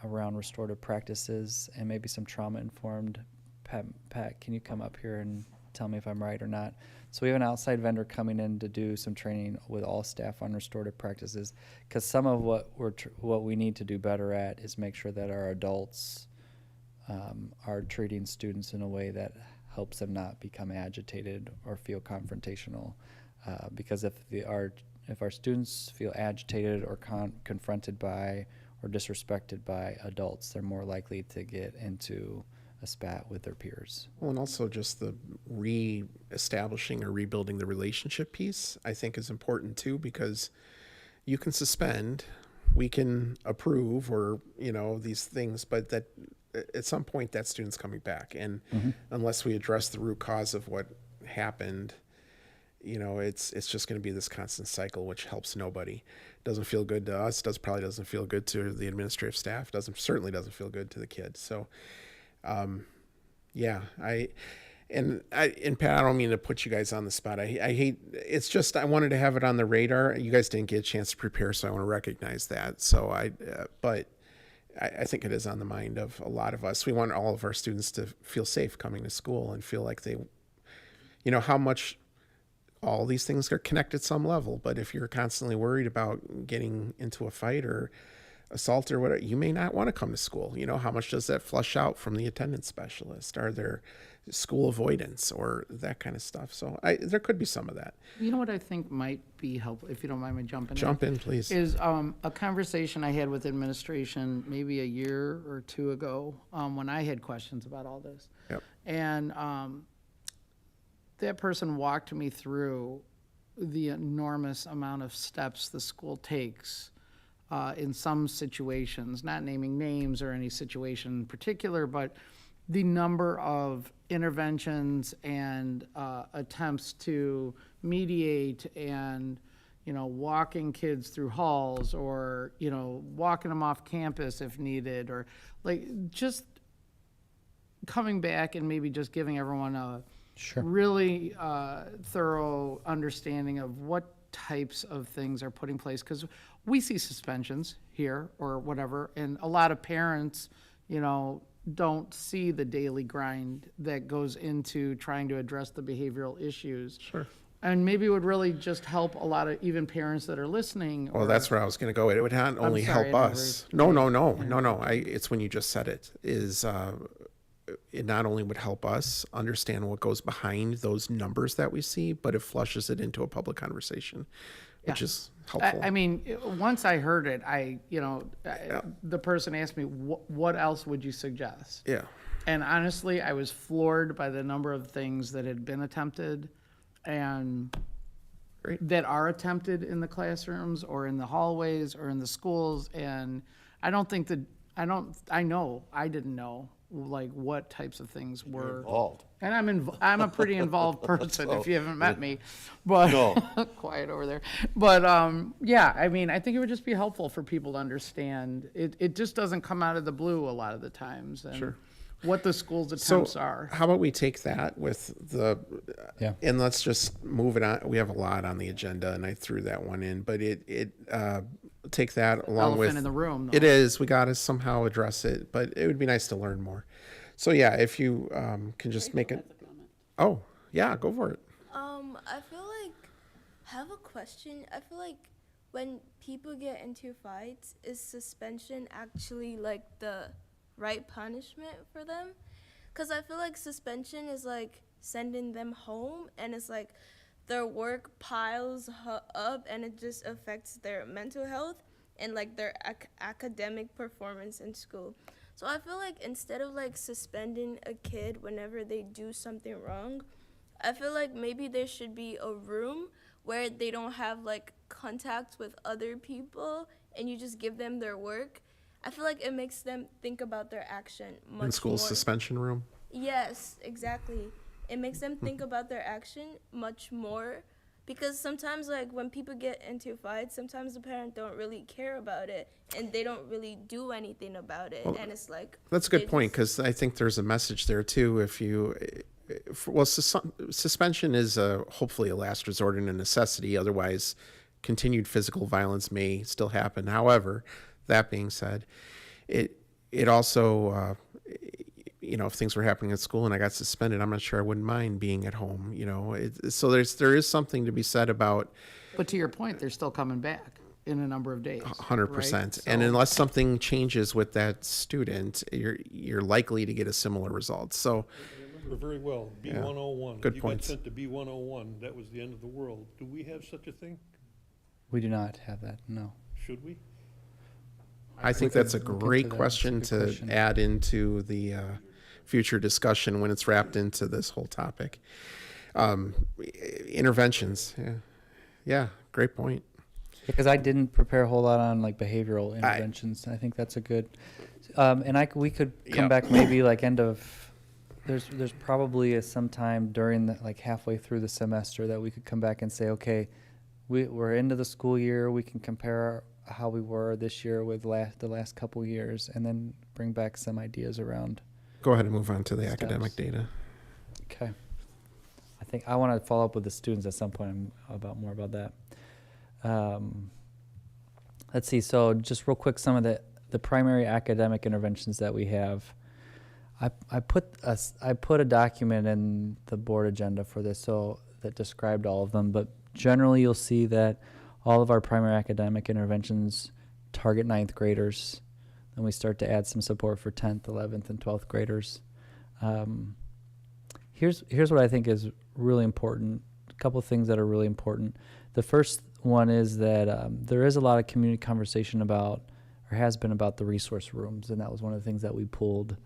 around restorative practices and maybe some trauma-informed. Pat, can you come up here and tell me if I'm right or not? So we have an outside vendor coming in to do some training with all staff on restorative practices, because some of what we need to do better at is make sure that our adults are treating students in a way that helps them not become agitated or feel confrontational. Because if our students feel agitated or confronted by or disrespected by adults, they're more likely to get into a spat with their peers. Well, and also just the re-establishing or rebuilding the relationship piece, I think, is important too, because you can suspend, we can approve, or, these things, but that at some point that student's coming back. And unless we address the root cause of what happened, it's just going to be this constant cycle, which helps nobody. Doesn't feel good to us. Probably doesn't feel good to the administrative staff. Certainly doesn't feel good to the kids. So, and Pat, I don't mean to put you guys on the spot. I hate. It's just I wanted to have it on the radar. You guys didn't get a chance to prepare, so I want to recognize that. So but I think it is on the mind of a lot of us. We want all of our students to feel safe coming to school and feel like they, how much all these things are connected at some level. But if you're constantly worried about getting into a fight or assault or whatever, you may not want to come to school. How much does that flush out from the attendance specialist? Are there school avoidance or that kind of stuff? So there could be some of that. You know what I think might be helpful, if you don't mind me jumping in? Jump in, please. Is a conversation I had with administration maybe a year or two ago when I had questions about all this. Yep. And that person walked me through the enormous amount of steps the school takes in some situations, not naming names or any situation in particular, but the number of interventions and attempts to mediate and walking kids through halls or, walking them off campus if needed, or like just coming back and maybe just giving everyone a really thorough understanding of what types of things are put in place. Because we see suspensions here or whatever, and a lot of parents, don't see the daily grind that goes into trying to address the behavioral issues. Sure. And maybe it would really just help a lot of even parents that are listening. Well, that's where I was going to go. It would not only sorry, help I never- us. No. It's when you just said it, it not only would help us understand what goes behind those numbers that we see, but it flushes it into a public conversation, which is helpful. I mean, once I heard it, the person asked me, what else would you suggest? Yeah. And honestly, I was floored by the number of things that had been attempted and that are attempted in the classrooms or in the hallways or in the schools. And I didn't know like what types of things were involved. And I'm a pretty involved person if you haven't met me, but quiet over there. But yeah, I mean, I think it would just be helpful for people to understand. It just doesn't come out of the blue a lot of the times. And what the school's attempts are. How about we take that with and let's just move it on. We have a lot on the agenda, and I threw that one in, but take that along with Elephant in the room, though. It is. We got to somehow address it, but it would be nice to learn more. So yeah, if you can just make it. Oh yeah, go for it. I feel like I have a question. I feel like when people get into fights, is suspension actually like the right punishment for them? Because I feel like suspension is like sending them home, and it's like their work piles up, and it just affects their mental health and like their academic performance in school. So I feel like instead of like suspending a kid whenever they do something wrong, I feel like maybe there should be a room where they don't have like contact with other people, and you just give them their work. I feel like it makes them think about their action much In school more. suspension room. Yes, exactly. It makes them think about their action much more, because sometimes like when people get into fights, sometimes the parents don't really care about it and they don't really do anything about it. And it's like, That's a good point, because I think there's a message there too. Suspension is hopefully a last resort and a necessity. Otherwise, continued physical violence may still happen. However, that being said, it also, if things were happening at school and I got suspended, I'm not sure I wouldn't mind being at home. So there is something to be said about. But to your point, they're still coming back in a number of days. 100%. Right? And unless something changes with that student, you're likely to get a similar result. So. I remember very well, B101. Good You points. got sent to B101, that was the end of the world. Do we have such a thing? We do not have that, no. Should we? I think that's a great question to add into the future discussion when it's wrapped into this whole topic. Interventions, yeah, great point. Because I didn't prepare a whole lot on like behavioral interventions. I think that's a good, and we could come back maybe like end of. There's probably sometime during the like halfway through the semester that we could come back and say, okay, we're into the school year. We can compare how we were this year with the last couple years, and then bring back some ideas around. Go ahead and move on to the steps. academic data. Okay. I think I want to follow up with the students at some point about more about that. Let's see. So just real quick, some of the primary academic interventions that we have. I put a document in the board agenda for this, so that described all of them. But generally, you'll see that all of our primary academic interventions target 9th graders. Then we start to add some support for 10th, 11th, and 12th graders. Here's what I think is really important. A couple of things that are really important. The first one is that there is a lot of community conversation about, or has been about, the resource rooms, and that was one of the things that we pulled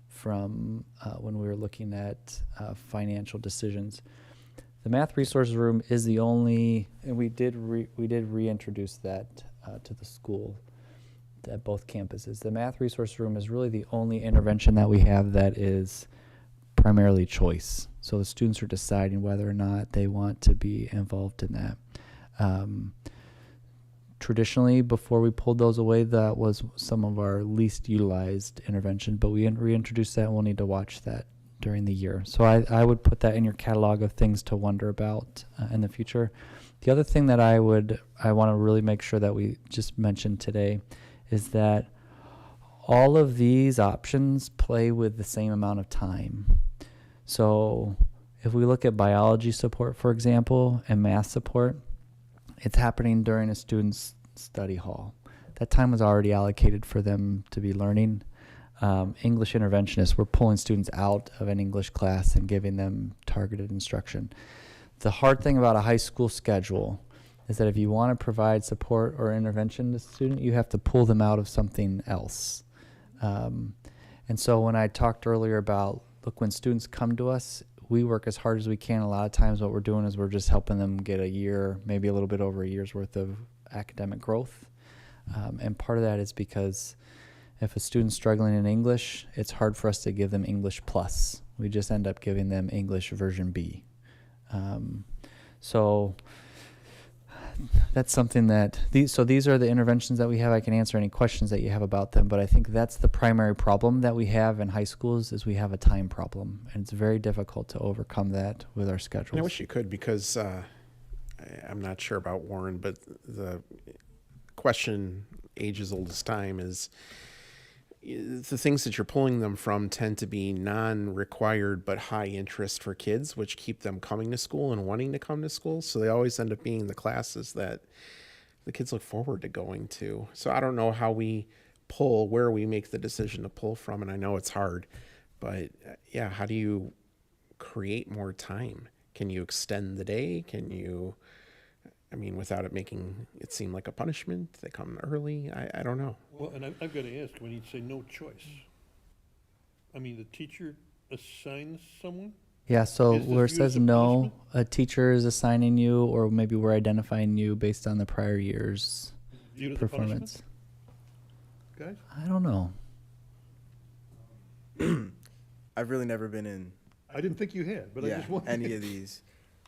from when we were looking at financial decisions. The math resource room is the only, and we did reintroduce that to the school at both campuses. The math resource room is really the only intervention that we have that is primarily choice. So the students are deciding whether or not they want to be involved in that. traditionally, before we pulled those away, that was some of our least utilized intervention, but we reintroduced that, and we'll need to watch that during the year. So I would put that in your catalog of things to wonder about in the future. The other thing that I want to really make sure that we just mentioned today is that all of these options play with the same amount of time. So if we look at biology support, for example, and math support, it's happening during a student's study hall. That time was already allocated for them to be learning. English interventionists, we're pulling students out of an English class and giving them targeted instruction. The hard thing about a high school schedule is that if you want to provide support or intervention to a student, you have to pull them out of something else. And so when I talked earlier about, look, when students come to us, we work as hard as we can. A lot of times what we're doing is we're just helping them get a year, maybe a little bit over a year's worth of academic growth. And part of that is because if a student's struggling in English, it's hard for us to give them English plus. We just end up giving them English version B. So that's something that these are the interventions that we have. I can answer any questions that you have about them, but I think that's the primary problem that we have in high schools is we have a time problem, and it's very difficult to overcome that with our schedules. And I wish you could, because I'm not sure about Warren, but the question age as old as time is the things that you're pulling them from tend to be non-required but high interest for kids, which keep them coming to school and wanting to come to school. So they always end up being the classes that the kids look forward to going to. So I don't know how we pull, where we make the decision to pull from. And I know it's hard, but yeah, how do you create more time? Can you extend the day? Can you, I mean, without it making it seem like a punishment? They come early? I don't know. Well, and I've got to ask, when you say no choice, I mean, the teacher assigns someone? Yeah, so Is this where it viewed says as a no, punishment? a teacher is assigning you, or maybe we're identifying you based on the prior year's Viewed as a punishment? performance. Guys? I don't know. I've really never been in I didn't think you had, but I just wanted. any of these.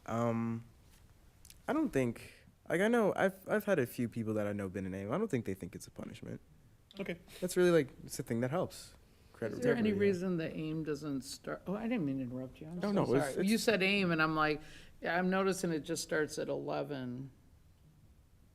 I don't think, like, I know I've had a few people that I know been in AIM. I don't think they think it's a punishment. Okay. That's really, like, it's a thing that helps. Is there any reason the AIM doesn't start? Oh, I didn't mean to interrupt you. I'm No, so no, sorry. it's- You said AIM, and I'm like, yeah, I'm noticing it just starts at 11,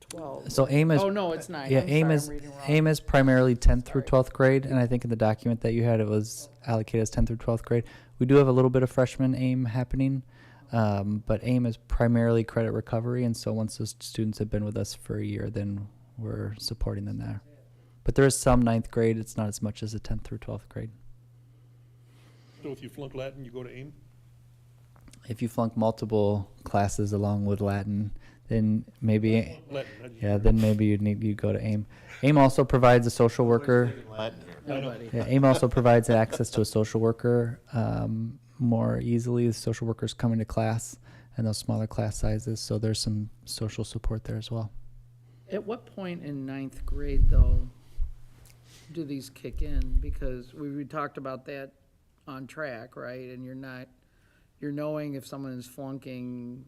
12. So AIM is Oh, no, it's 9. yeah, I'm AIM sorry, is I'm reading wrong. AIM is primarily 10th through 12th grade, and I think in the document that you had, it was allocated as 10th through 12th grade. We do have a little bit of freshman AIM happening, but AIM is primarily credit recovery, and so once those students have been with us for a year, then we're supporting them there. But there is some 9th grade. It's not as much as the 10th through 12th grade. So if you flunk Latin, you go to AIM? If you flunk multiple classes along with Latin, then maybe Latin. I just- yeah, then maybe you go to AIM. AIM also provides a social worker. Nobody. Yeah, AIM also provides access to a social worker more easily. The social workers come into class and those smaller class sizes, so there's some social support there as well. At what point in 9th grade, though, do these kick in? Because we talked about that on track, right? And you're knowing if someone is flunking,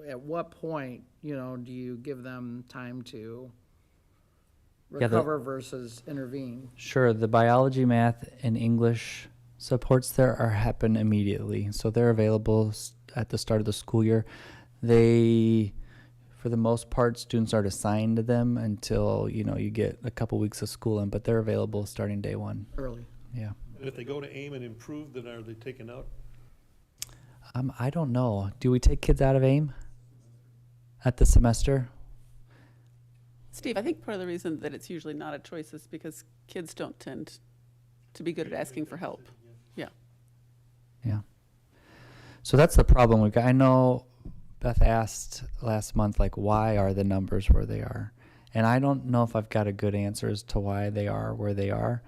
at what point, do you give them time to Yeah, recover versus intervene? Sure, the biology, math, and English supports there happen immediately, so they're available at the start of the school year. They, for the most part, students aren't assigned to them until you get a couple weeks of school in, but they're available starting day one. Early. Yeah. And if they go to AIM and improve, then are they taken out? I don't know. Do we take kids out of AIM at the semester? Steve, I think part of the reason that it's usually not a choice is because kids don't tend to be good at asking for help. Yeah. Yeah. So that's the problem we've got. I know Beth asked last month, like, why are the numbers where they are? And I don't know if I've got a good answer as to why they are where they are.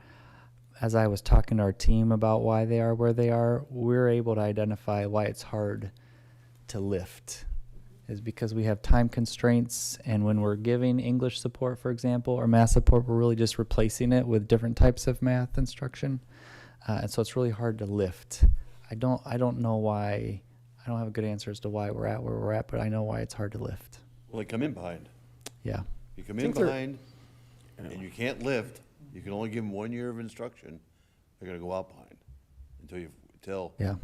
As I was talking to our team about why they are where they are, we're able to identify why it's hard to lift. Is because we have time constraints, and when we're giving English support, for example, or math support, we're really just replacing it with different types of math instruction. And so it's really hard to lift. I don't know why. I don't have a good answer as to why we're at where we're at, but I know why it's hard to lift. Well, they come in behind. Yeah. You come in think they're- behind and you can't lift, you can only give them 1 year of instruction, they're gonna go out behind until Yeah.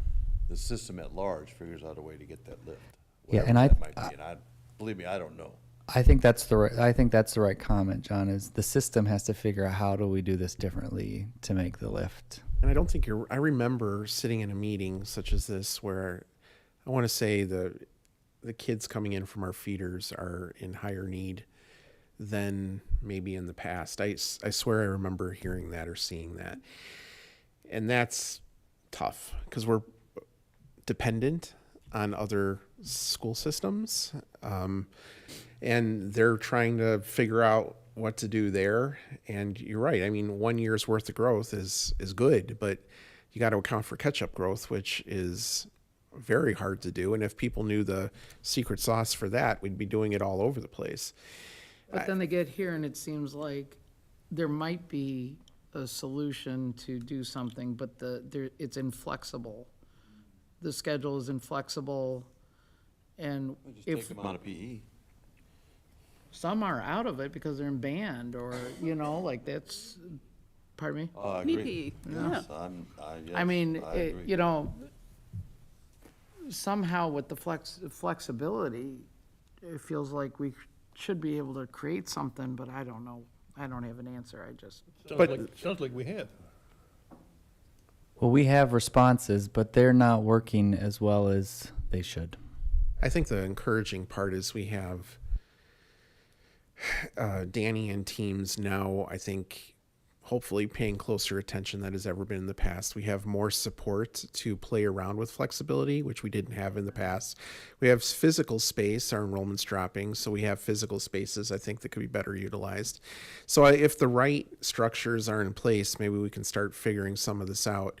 the system at large figures out a way to get that lift. Yeah, whatever and that might be. And believe me, I don't know. I think that's the right comment, John, is the system has to figure out how do we do this differently to make the lift. And I don't think I remember sitting in a meeting such as this where I want to say the kids coming in from our feeders are in higher need than maybe in the past. I swear I remember hearing that or seeing that. And that's tough because we're dependent on other school systems. And they're trying to figure out what to do there. And you're right. I mean, 1 year's worth of growth is good, but you got to account for catch-up growth, which is very hard to do. And if people knew the secret sauce for that, we'd be doing it all over the place. But then they get here and it seems like there might be a solution to do something, but it's inflexible. The schedule is inflexible, and Just if take them out of PE. some are out of it because they're in band or, like that's, pardon me? I Me agree. PE, Yes, yeah. I mean, I agree. somehow with the flexibility, it feels like we should be able to create something, but I don't know. I don't have an answer. Sounds like we have. Well, we have responses, but they're not working as well as they should. I think the encouraging part is we have Danny and teams now, I think, hopefully paying closer attention than has ever been in the past. We have more support to play around with flexibility, which we didn't have in the past. We have physical space. Our enrollment's dropping, so we have physical spaces, I think, that could be better utilized. So if the right structures are in place, maybe we can start figuring some of this out.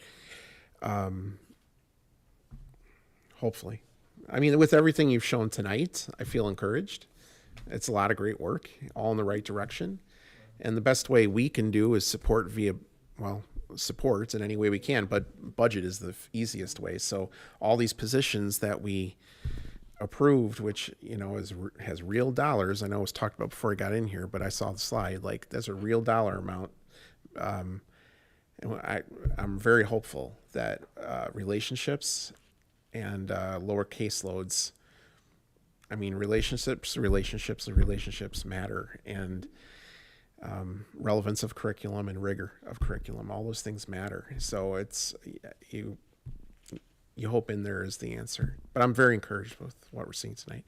Hopefully. I mean, with everything you've shown tonight, I feel encouraged. It's a lot of great work, all in the right direction. And the best way we can do is support support in any way we can, but budget is the easiest way. So all these positions that we approved, which, has real dollars. I know it was talked about before I got in here, but I saw the slide, like there's a real dollar amount. And I'm very hopeful that relationships and lower caseloads, relationships matter, and relevance of curriculum and rigor of curriculum, all those things matter. So it's you hope in there is the answer, but I'm very encouraged with what we're seeing tonight.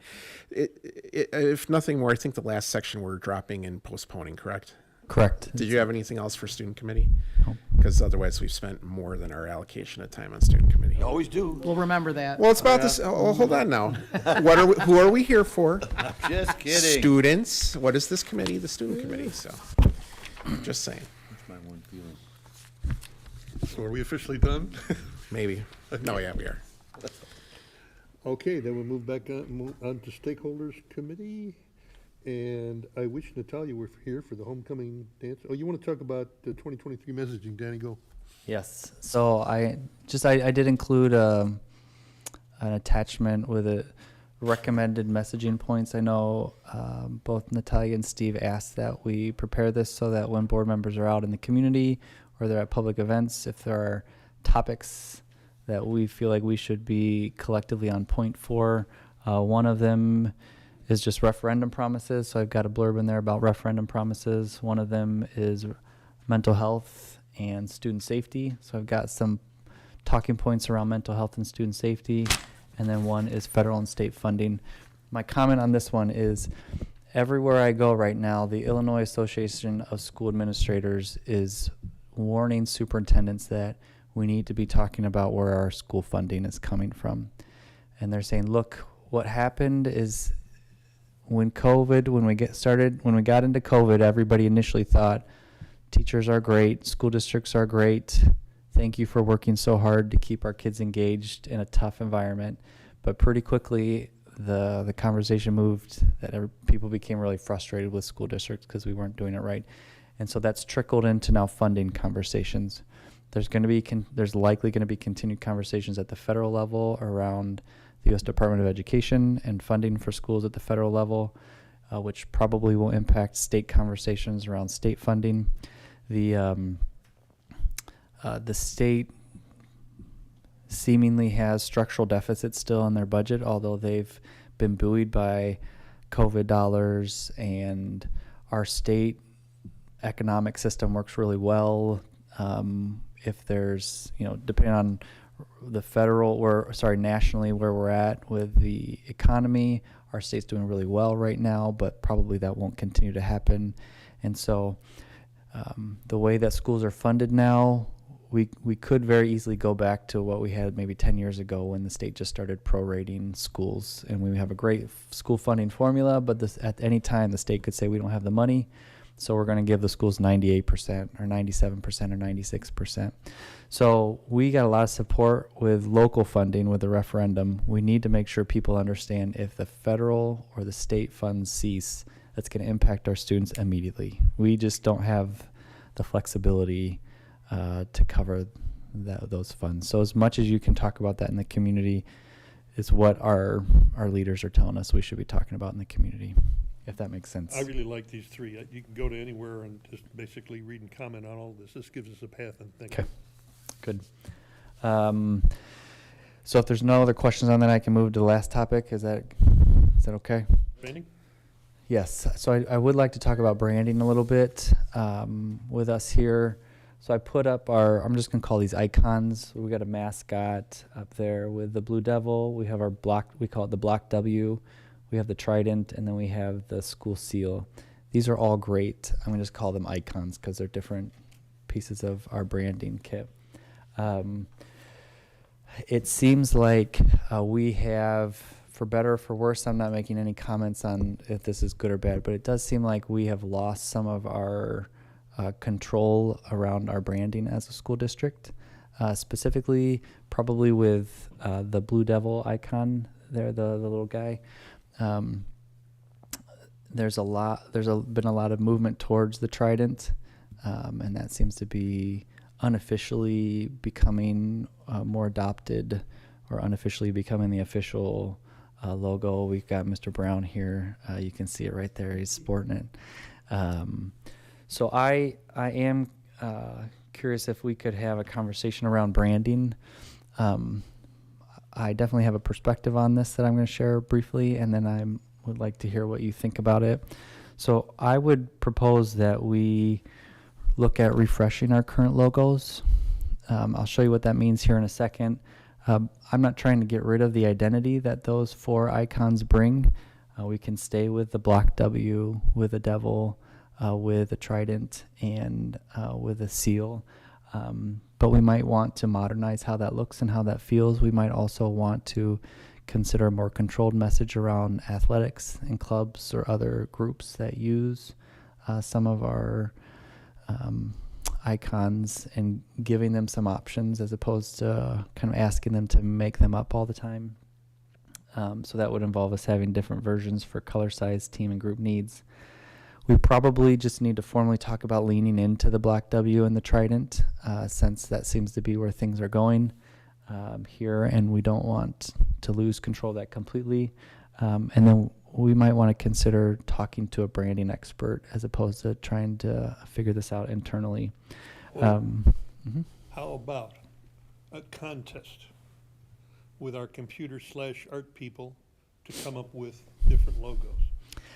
If nothing more, I think the last section we're dropping and postponing, correct? Correct. Did you have anything else for student committee? No. Because otherwise we've spent more than our allocation of time on student committee. You always do. We'll remember that. Well, it's about this. Oh, hold on now. Who are we here for? Just kidding. Students. What is this committee? The student committee. So, just saying. That's my one feeling. So are we officially done? Maybe. No, yeah, we are. Okay, then we'll move on to stakeholders committee. And I wish Natalia were here for the homecoming dance. Oh, you want to talk about the 2023 messaging, Danny? Go. Yes. So I did include an attachment with a recommended messaging points. I know both Natalia and Steve asked that we prepare this so that when board members are out in the community or they're at public events, if there are topics that we feel like we should be collectively on point for, one of them is just referendum promises. So I've got a blurb in there about referendum promises. One of them is mental health and student safety. So I've got some talking points around mental health and student safety. And then one is federal and state funding. My comment on this one is everywhere I go right now, the Illinois Association of School Administrators is warning superintendents that we need to be talking about where our school funding is coming from. And they're saying, look, what happened is when we got into COVID, everybody initially thought teachers are great, school districts are great. Thank you for working so hard to keep our kids engaged in a tough environment. But pretty quickly, the conversation moved that people became really frustrated with school districts because we weren't doing it right. And so that's trickled into now funding conversations. There's likely going to be continued conversations at the federal level around the U.S. Department of Education and funding for schools at the federal level. which probably will impact state conversations around state funding. The state seemingly has structural deficits still in their budget, although they've been buoyed by COVID dollars, and our state economic system works really well. If there's, depending on the nationally where we're at with the economy, our state's doing really well right now, but probably that won't continue to happen. And so the way that schools are funded now, we could very easily go back to what we had maybe 10 years ago when the state just started prorating schools. And we have a great school funding formula, but at any time the state could say we don't have the money, so we're going to give the schools 98% or 97% or 96%. So we got a lot of support with local funding with the referendum. We need to make sure people understand if the federal or the state funds cease, that's going to impact our students immediately. We just don't have the flexibility to cover those funds. So as much as you can talk about that in the community is what our leaders are telling us we should be talking about in the community, if that makes sense. I really like these three. You can go to anywhere and just basically read and comment on all this. This gives us a path and thinking. Okay, good. So if there's no other questions on that, I can move to the last topic. Is that okay? Branding? Yes. So I would like to talk about branding a little bit with us here. So I put up I'm just going to call these icons. We got a mascot up there with the Blue Devil. We have our block, we call it the Block W. We have the trident, and then we have the school seal. These are all great. I'm going to just call them icons because they're different pieces of our branding kit. It seems like we have, for better or for worse, I'm not making any comments on if this is good or bad, but it does seem like we have lost some of our control around our branding as a school district, specifically probably with the Blue Devil icon there, the little guy. There's been a lot of movement towards the trident, and that seems to be unofficially becoming more adopted, or unofficially becoming the official logo. We've got Mr. Brown here. You can see it right there. He's sporting it. So I am curious if we could have a conversation around branding. I definitely have a perspective on this that I'm going to share briefly, and then I would like to hear what you think about it. So I would propose that we look at refreshing our current logos. I'll show you what that means here in a second. I'm not trying to get rid of the identity that those four icons bring. We can stay with the Block W, with a devil, with a trident, and with a seal. But we might want to modernize how that looks and how that feels. We might also want to consider a more controlled message around athletics and clubs or other groups that use some of our icons, and giving them some options as opposed to kind of asking them to make them up all the time. So that would involve us having different versions for color, size, team, and group needs. We probably just need to formally talk about leaning into the Black W and the trident, since that seems to be where things are going here, and we don't want to lose control of that completely. And then we might want to consider talking to a branding expert as opposed to trying to figure this out internally. How about a contest with our computer/art people to come up with different logos?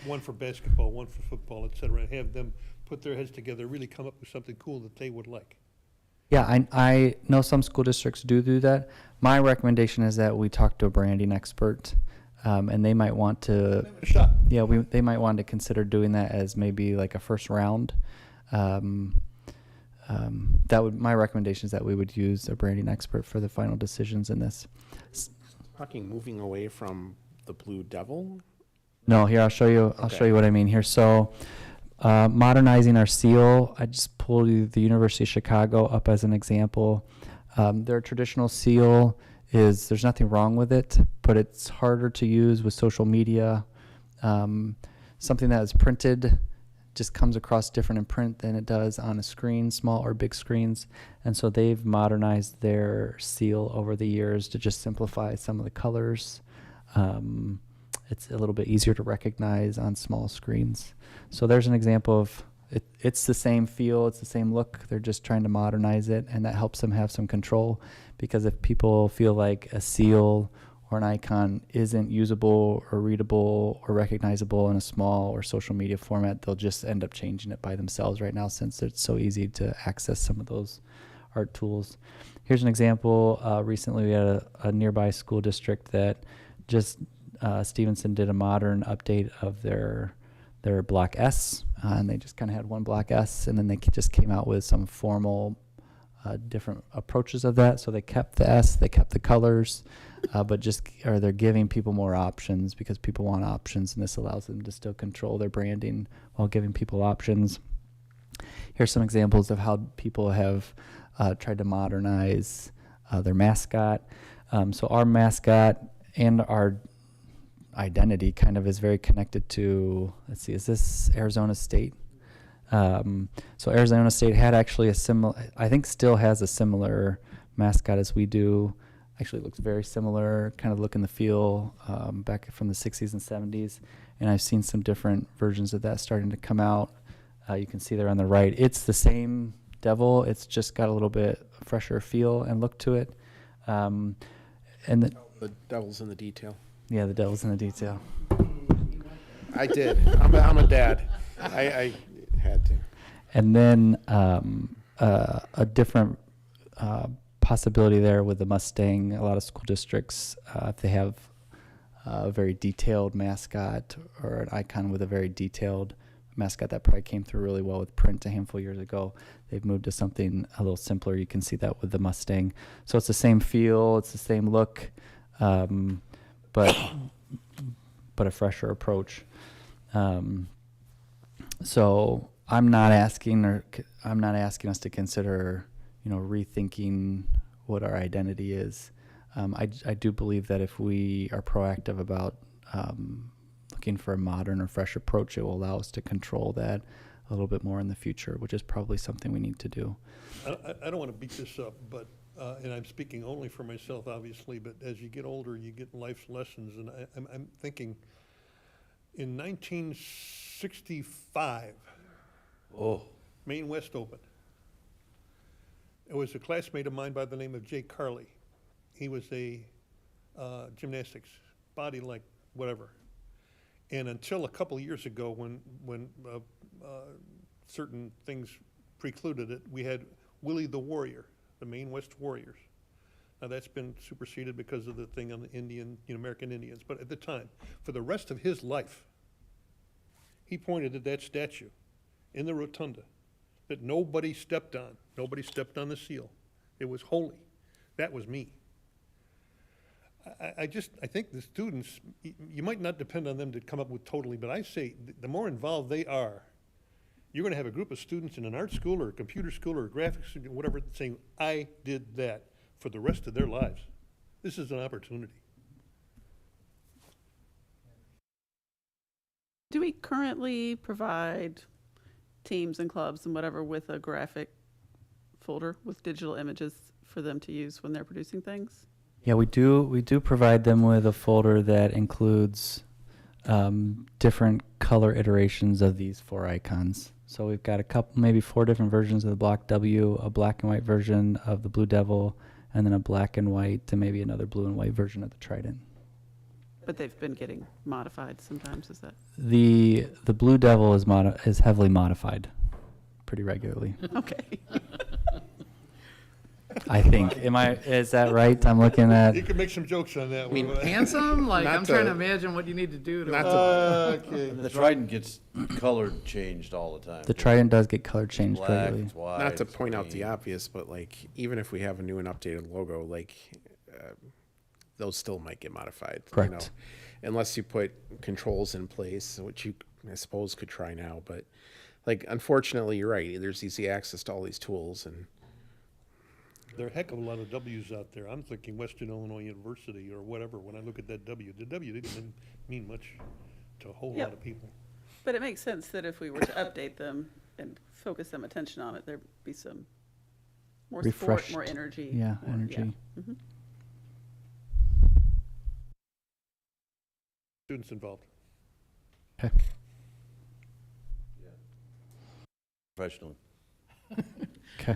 One for basketball, one for football, et cetera, and have them put their heads together, really come up with something cool that they would like. Yeah, I know some school districts do that. My recommendation is that we talk to a branding expert, and they might want to. Give it a shot. Yeah, they might want to consider doing that as maybe like a first round. My recommendation is that we would use a branding expert for the final decisions in this. Talking moving away from the Blue Devil. No, here I'll show you. I'll show you what I mean here. So, modernizing our seal. I just pulled the University of Chicago up as an example. Their traditional seal there's nothing wrong with it, but it's harder to use with social media. Something that is printed just comes across different in print than it does on a screen, small or big screens. And so they've modernized their seal over the years to just simplify some of the colors. it's a little bit easier to recognize on small screens. So there's an example of it's the same feel, it's the same look. They're just trying to modernize it, and that helps them have some control. Because if people feel like a seal or an icon isn't usable or readable or recognizable in a small or social media format, they'll just end up changing it by themselves right now, since it's so easy to access some of those art tools. Here's an example. Recently we had a nearby school district that just Stevenson did a modern update of their block S, and they just kind of had one block S, and then they just came out with some formal different approaches of that. So they kept the S, they kept the colors, but they're giving people more options, because people want options, and this allows them to still control their branding while giving people options. Here's some examples of how people have tried to modernize their mascot. So our mascot and our identity kind of is very connected to, let's see, is this Arizona State? So Arizona State had actually a similar, I think still has a similar mascot as we do. Actually looks very similar, kind of look and the feel, back from the 60s and 70s. And I've seen some different versions of that starting to come out. You can see there on the right. It's the same devil. It's just got a little bit fresher feel and look to it. And The devil's in the detail. yeah, the devil's in the detail. I did. I'm a dad. I had to. And then a different possibility there with the Mustang. A lot of school districts, if they have a very detailed mascot or an icon with a very detailed mascot that probably came through really well with print a handful of years ago, they've moved to something a little simpler. You can see that with the Mustang. So it's the same feel, it's the same look, but a fresher approach. So I'm not asking us to consider, rethinking what our identity is. I do believe that if we are proactive about looking for a modern or fresh approach, it will allow us to control that a little bit more in the future, which is probably something we need to do. I don't want to beat this up, but, and I'm speaking only for myself, obviously, but as you get older, you get life's lessons, and I'm thinking, in 1965, Maine West opened. It was a classmate of mine by the name of Jay Carley. He was a gymnastics, body like whatever. And until a couple of years ago, when certain things precluded it, we had Willie the Warrior, the Maine West Warriors. Now that's been superseded because of the thing on the American Indians. But at the time, for the rest of his life, he pointed at that statue in the rotunda that nobody stepped on. Nobody stepped on the seal. It was holy. That was me. I think the students, you might not depend on them to come up with totally, but I say the more involved they are, you're going to have a group of students in an art school or a computer school or a graphics school, whatever, saying, I did that for the rest of their lives. This is an opportunity. Do we currently provide teams and clubs and whatever with a graphic folder with digital images for them to use when they're producing things? Yeah, we do provide them with a folder that includes different color iterations of these 4 icons. So we've got maybe 4 different versions of the block W, a black and white version of the Blue Devil, and then a black and white to maybe another blue and white version of the Trident. But they've been getting modified sometimes, is that? The Blue Devil is heavily modified pretty regularly. Okay. I think. Is that right? I'm looking at. You can make some jokes on that one. Handsome? Like, I'm trying to imagine what you need to do to. Okay. The Trident gets color changed all the time. The Trident does get color changed Black, regularly. it's white, Not to it's point out the green. obvious, but like, even if we have a new and updated logo, like, those still might get modified. Correct. Unless you put controls in place, which you, I suppose, could try now. But, like, unfortunately, you're right. There's easy access to all these tools, and There are a heck of a lot of W's out there. I'm thinking Western Illinois University or whatever when I look at that W. The W didn't mean much to a whole lot of people. But it makes sense that if we were to update them and focus some attention on it, there'd be some more support, Refreshed. more energy. Yeah, more- energy. Mhm. students involved. Professionally. Okay.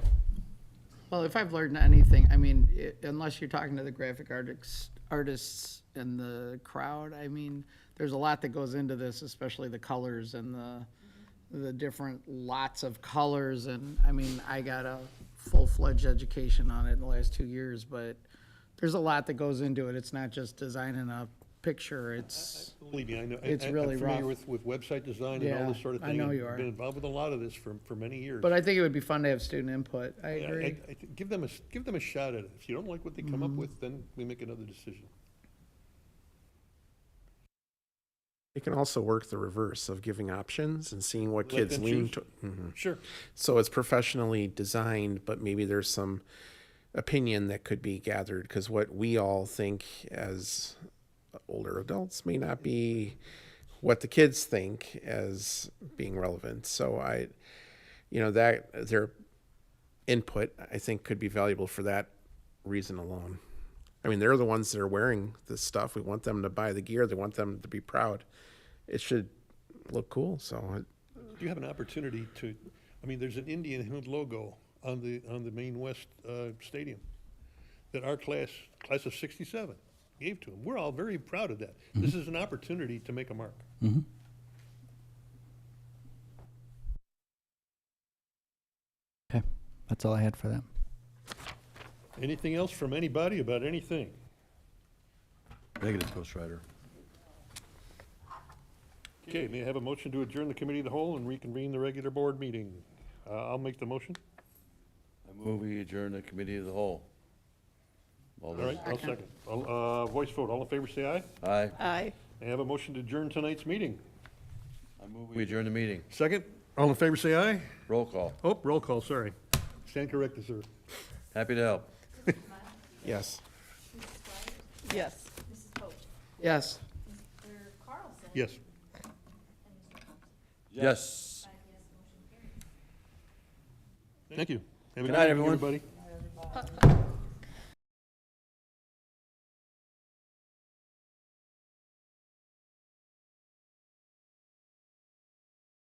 Well, if I've learned anything, I mean, unless you're talking to the graphic artists in the crowd, I mean, there's a lot that goes into this, especially the colors and the different lots of colors. And I mean, I got a full-fledged education on it in the last 2 years, but there's a lot that goes into it. It's not just designing a picture. It's Believe me, I know. It's I'm really familiar rough. with website design and Yeah, all this sort of I thing. know and you are. Been involved with a lot of this for many years. But I think it would be fun to have student input. I Yeah, agree. give them a shot at it. If you don't like what they come up with, then we make another decision. You can also work the reverse of giving options and seeing what Let kids them lean choose. to. Mhm. Sure. So it's professionally designed, but maybe there's some opinion that could be gathered, because what we all think as older adults may not be what the kids think as being relevant. So that their input, I think, could be valuable for that reason alone. I mean, they're the ones that are wearing this stuff. We want them to buy the gear. They want them to be proud. It should look cool. So You have an opportunity to, I mean, there's an Indian Hood logo on the Maine West Stadium that our class of 67 gave to them. We're all very proud of that. This is an opportunity to make a mark. Okay, that's all I had for that. Anything else from anybody about anything? Negative, Ghost Rider. Okay, may I have a motion to adjourn the committee of the whole and reconvene the regular board meeting? I'll make the motion. I move we adjourn the committee of the whole. All All right, I'll second. Voice vote, all in favor, say aye. Aye. Aye. May I have a motion to adjourn tonight's meeting? I move we adjourn the meeting. Second, all in favor, say aye. Roll call. Oh, roll call, sorry. Stand corrected, sir. Happy to help. yes. Yes. Yes. Yes. Yes. Thank you. Have a Good night, evening, everyone. everybody.